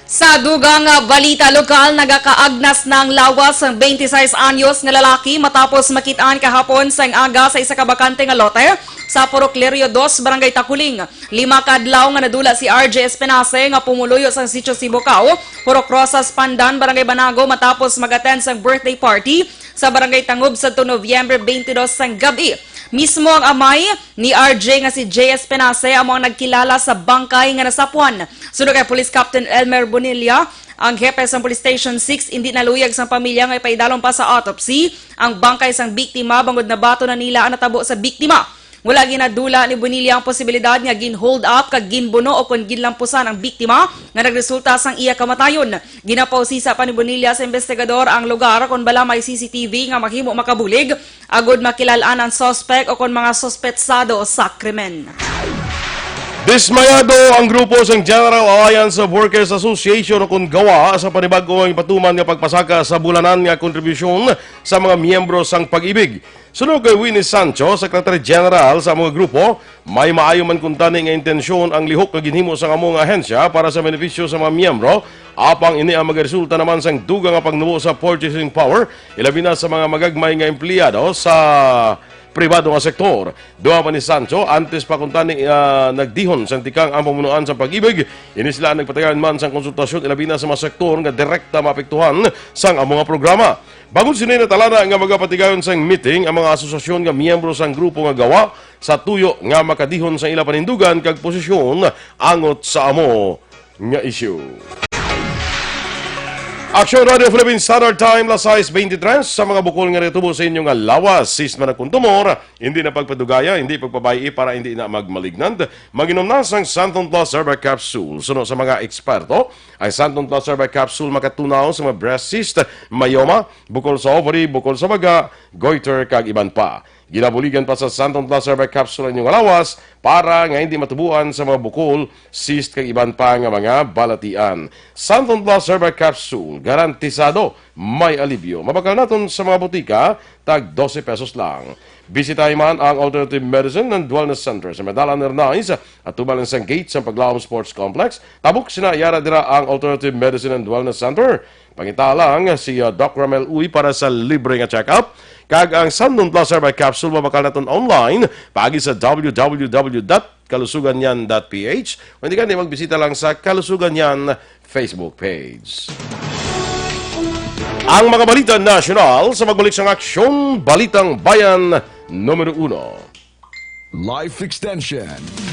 Sa dugang balita lokal, nagakaagnas ng lawas ang 26 anyos nga lalaki matapos makitaan kahapon sa aga sa isa ka bakante nga lote sa Purok Lirio 2, Barangay Takuling. 5 kadlaw nga nadula si RJ Espinase nga pumuluyo sa sitio Sibocao, Purok Rosas, Pandan, Barangay Banago matapos mag-attend sa birthday party sa Barangay Tangob sa Nobyembre 22 sang gabi. Mismo ang amay ni RJ nga si J. Espinase among nagkilala sa bangkay nga nasapuan. Sunod kay Police Captain Elmer Bonilla, ang hepe sa Police Station 6 hindi naluyag sa pamilya nga ipaidalon pa sa autopsy ang bangkay sang biktima bangod na bato na nila ang natabo sa biktima. Wala ginadula ni Bonilla ang posibilidad nga gin-hold up kag ginbuno o kung ginlampusan ang biktima nga nagresulta sang iya kamatayon. Ginapausisa pa ni Bonilla sa investigador ang lugar kung bala may CCTV nga mahimo makabulig agud makilalaan ang suspect o kung mga sospetsado sa krimen. Dismayado ang grupo sa General Alliance of Workers Association o kung gawa sa panibagong patuman nga pagpasaka sa bulanan nga kontribusyon sa mga miyembro sang Pag-ibig. Sunod kay Winnie Sancho, Secretary General sa mga grupo, may maayo man kuntani nga intensyon ang lihok nga ginhimo sa among ahensya para sa benepisyo sa mga miyembro, apang ini ang magresulta naman sang dugang nga pagnubo sa purchasing power, ilabi na sa mga magagmay nga empleyado sa pribado nga sektor. Duha pa ni Sancho, antes pa kung tani nagdihon sang tikang ang pamunuan sa Pag-ibig, ini sila nagpatayan man sang konsultasyon ilabi na sa mga sektor nga direkta maapektuhan sang ang mga programa. Bagon sinay natalana nga magapatigayon sang meeting ang mga asosasyon nga miyembro sang grupo nga gawa sa tuyo nga makadihon sa ila panindugan kag posisyon angot sa amo nga issue. Action Radio Philippines Standard Time, las 6:23 sa mga bukol nga retubo sa inyong lawas. Sis man kuntumor, hindi na pagpadugaya, hindi pagpabayi para hindi na magmalignant. Maginom na sang Santon Plus Herbal Capsule. Suno sa mga eksperto, ang Santon Plus Herbal Capsule makatunaw sa mga breast cyst, myoma, bukol sa ovary, bukol sa baga, goiter, kag iban pa. Ginabuligan pa sa Santon Plus Herbal Capsule ang inyong lawas para nga hindi matubuan sa mga bukol, cyst, kag iban pa nga mga balatian. Santon Plus Herbal Capsule, garantisado may alibyo. Mabakal natin sa mga butika, tag 12 pesos lang. Bisitahin man ang Alternative Medicine and Wellness Center sa Medalan Hernais at tumalan sa gate sa Paglaom Sports Complex. Tabuk sinayara dira ang Alternative Medicine and Wellness Center. Pangitalang si Doc Ramel Uy para sa libre nga check-up. Kag ang Santon Plus Herbal Capsule mabakal natin online pagi sa www.kalusuganyan.ph o hindi ka magbisita lang sa Kalusuganyan Facebook page. Ang mga balita nasyonal sa magbalik sa aksyon, Balitang Bayan numero 1. Life Extension.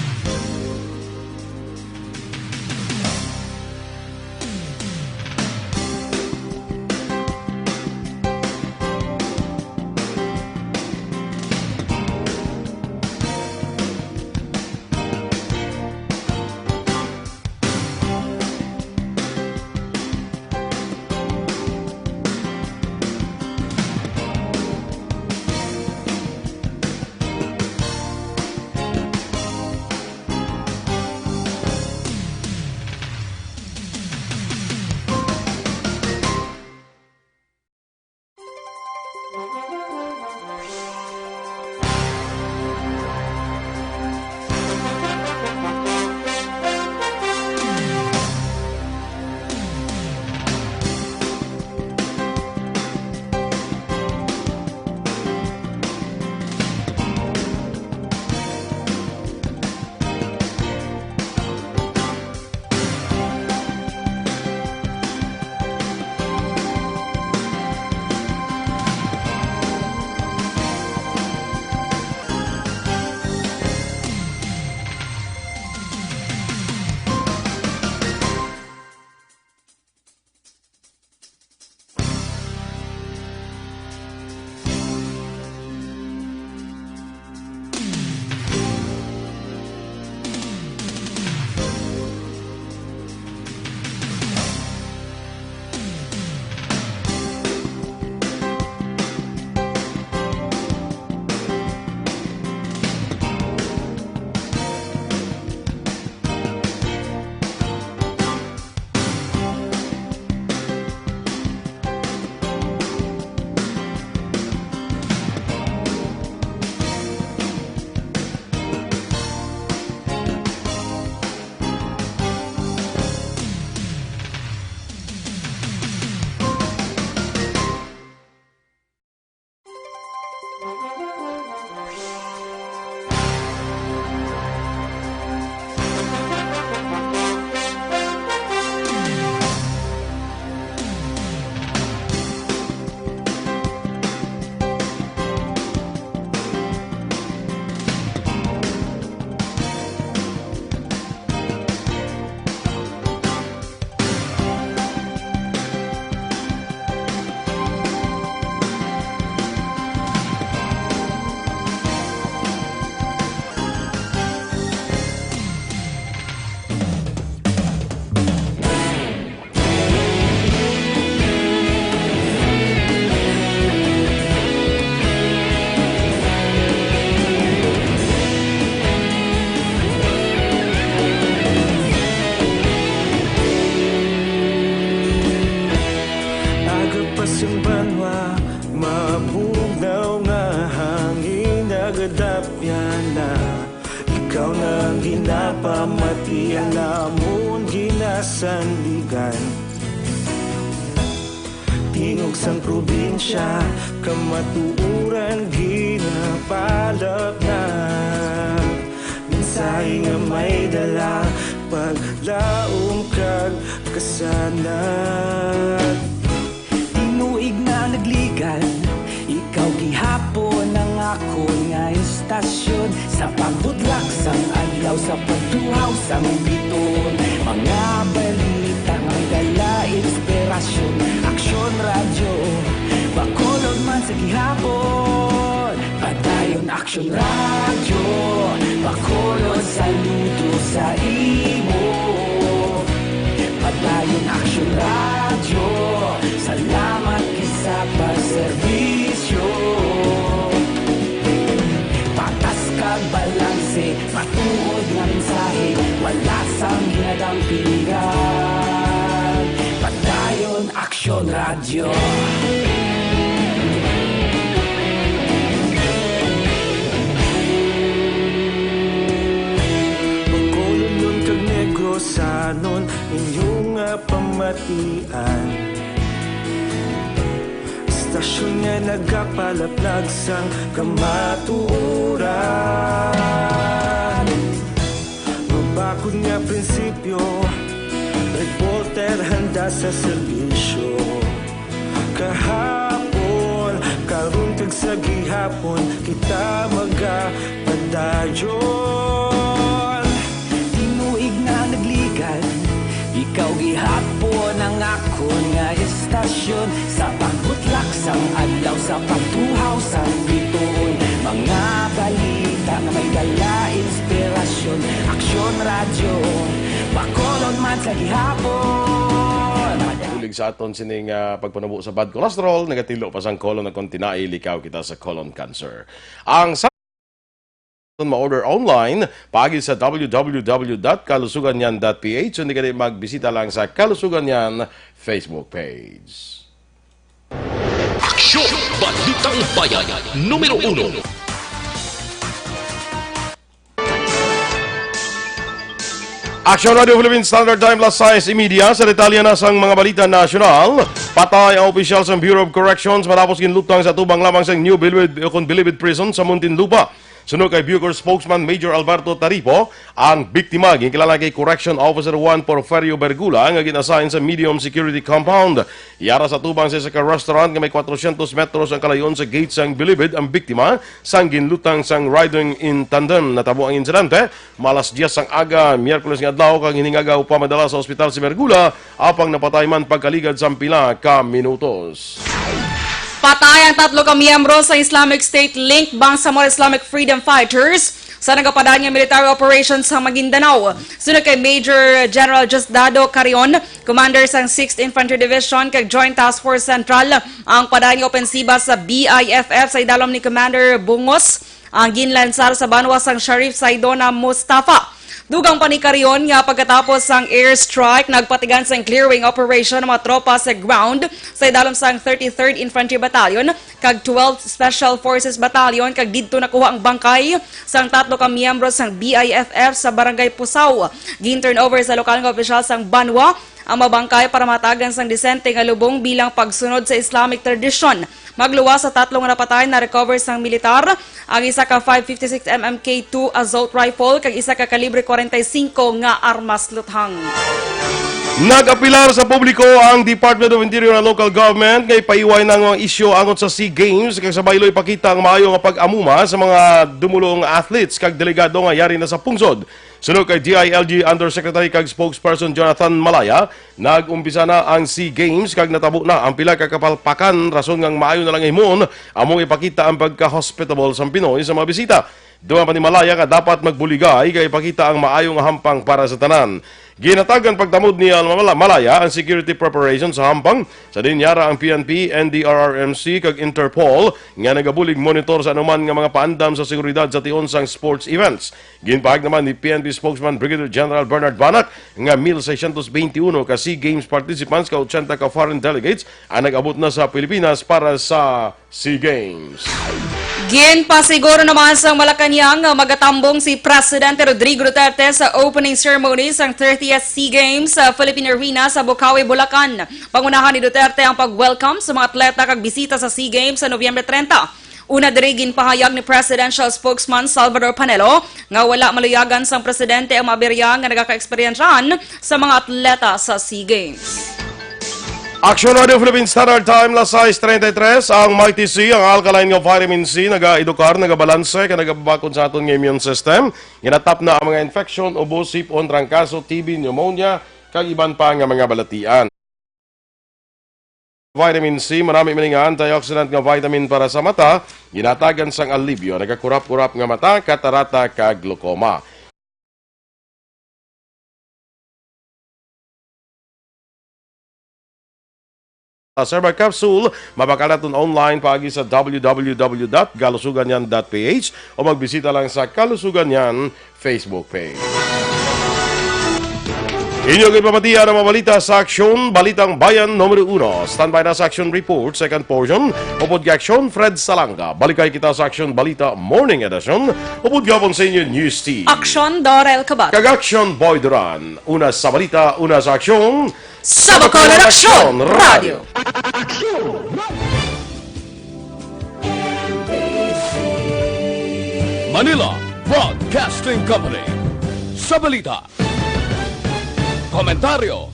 sang banwa mabugnaw nga hangin nagadapyan na ikaw nang ginapamatian namon ginasandigan tingog sang probinsya kamatuuran ginapalap na mensahe nga may dala paglaom kag kasanag Tinuig na nagligan Ikaw gihapon ang ako nga istasyon Sa pagbudlak sang adlaw Sa pagtuhaw sang biton Mga balita may dala inspirasyon Aksyon radyo Bakolod man sa gihapon Padayon aksyon radyo Bakolod saludo sa imo Padayon aksyon radyo Salamat kisa pagserbisyo Patas kag balanse Matuod nga mensahe Wala sang ginadampingan Padayon aksyon radyo Bacolod kag Negrosanon inyong pamatian Istasyon nga nagapalaplag sang kamatuuran Mabakod nga prinsipyo Reporter handa sa serbisyo Kahapon, karon kag sa gihapon Kita magapadayon Tinuig na nagligan Ikaw gihapon ang ako nga istasyon Sa pagbutlak sang adlaw Sa pagtuhaw sang biton Mga balita na may dala inspirasyon Aksyon radyo Bacolod man sa gihapon Ulig sa aton sining pagpanabo sa bad cholesterol, nagatilo pa sang colon na kontinai, likaw kita sa colon cancer. Ang sa ma-order online, pagi sa www.kalusuganyan.ph, hindi ka din magbisita lang sa Kalusugan Yan Facebook page. Aksyon! Balitang Bayan, numero 1. Action Radio Philippines Standard Time plus Science Media sa detalye na sang mga balita nasyonal. Patay ang opisyal sa Bureau of Corrections matapos ginlutang sa tubang lamang sa New Bilibid Prison sa Muntinlupa. Sunod kay Bucor spokesman Major Alberto Taripo, ang biktima ginkilala kay Correction Officer 1 Porfirio Bergula nga gin-assign sa medium security compound. Yara sa tubang sa restaurant nga may 400 metros ang kalayon sa gate sang Bilibid ang biktima sang ginlutang sang riding in tandem. Natabo ang insidente malas 10 sang aga Miyerkules nga adlaw kang hiningaga upang madala sa ospital si Bergula apang napatay man pagkaligad sa pila ka minutos. Patay ang 3 ka miyembro sa Islamic State linked Bangsamoro Islamic Freedom Fighters sa nagapadaan nga military operations sa Maguindanao. Sunod kay Major General Justdado Carion, commander sa 6th Infantry Division kay Joint Task Force Central, ang padaan nga opensiba sa BIFF sa idalom ni Commander Bungos, ang ginlansar sa banwa sang Sharif Saidona Mustafa. Dugang pa ni Carion nga pagkatapos sang airstrike, nagpatigan sang clearing operation ng mga tropa sa ground sa idalom sang 33rd Infantry Battalion kag 12th Special Forces Battalion kag didto nakuha ang bangkay sang 3 ka miyembro sang BIFF sa Barangay Pusaw. Gin-turn over sa lokal nga opisyal sang Banwa ang mabangkay para matagan sang disente nga lubong bilang pagsunod sa Islamic tradisyon. Magluwas sa 3 nga napatay na recover sang militar, ang isa ka 556 MMK2 assault rifle kag isa ka kalibre 45 nga armas luthang. Nag-apilar sa publiko ang Department of Interior and Local Government ngay paiway ng mga isyu angot sa SEA Games kag sa baylo ipakita ang maayo nga pag-amuma sa mga dumulong athletes kag delegado nga yari na sa pungsod. Sunod kay DILG Undersecretary kag spokesperson Jonathan Malaya, nag-umpisa na ang SEA Games kag natabo na ang pila ka kapalpakan rason ngang maayo na lang himon among ipakita ang pagka-hospitable sa Pinoy sa mga bisita. Duman pa ni Malaya nga dapat magbuligay kay ipakita ang maayong hampang para sa tanan. Ginatagan pagtamod ni Malaya ang security preparation sa Hampang. Sa dinyara ang PNP, NDRRMC kag Interpol nga nagabulig monitor sa anuman nga mga paandam sa seguridad sa tionsang sports events. Ginpahag naman ni PNP spokesman Brigadier General Bernard Banac nga 1,621 ka SEA Games participants ka 80 ka foreign delegates ang nag-abot na sa Pilipinas para sa SEA Games. Ginpasiguro naman sa Malacanang nga magatambong si Presidente Rodrigo Duterte sa opening ceremony sa 30th SEA Games sa Philippine Arena sa Bocaue, Bulacan. Pangunahan ni Duterte ang pag-welcome sa mga atleta kag bisita sa SEA Games sa Nobyembre 30. Una diri ginpahayag ni Presidential Spokesman Salvador Panelo nga wala maluyagan sang presidente ang maberya nga nagaka-eksperyensyahan sa mga atleta sa SEA Games. Action Radio Philippine Standard Time, las 6:33, ang Mighty C, ang alkaline nga vitamin C, naga-edukar, nagabalanse, ka nagababakon sa aton nga immune system. Ginatap na ang mga infection, ubo, sipon, trangkaso, TB, pneumonia, kag iban pa nga mga balatian. Vitamin C, marami nga antioxidant nga vitamin para sa mata, ginatagan sang alibyo, nagakurap-kurap nga mata, katarata, kag glaucoma. Serba Capsule, mabakalaton online paagi sa www.galusuganyan.ph o magbisita lang sa Kalusuganyan Facebook page. Inyong ipamatiya ng mga balita sa Aksyon, Balitang Bayan numero 1. Standby na sa Action Report, second portion. Upod ka Aksyon, Fred Salanga. Balikay kita sa Action Balita Morning Edition. Upod ka pong sa inyo News Team. Aksyon, Dorel Kabat. Kag-Action, Boy Duran. Una sa balita, una sa Aksyon. Sa Bacolod Aksyon Radio. Manila Broadcasting Company. Sa balita. Komentaryo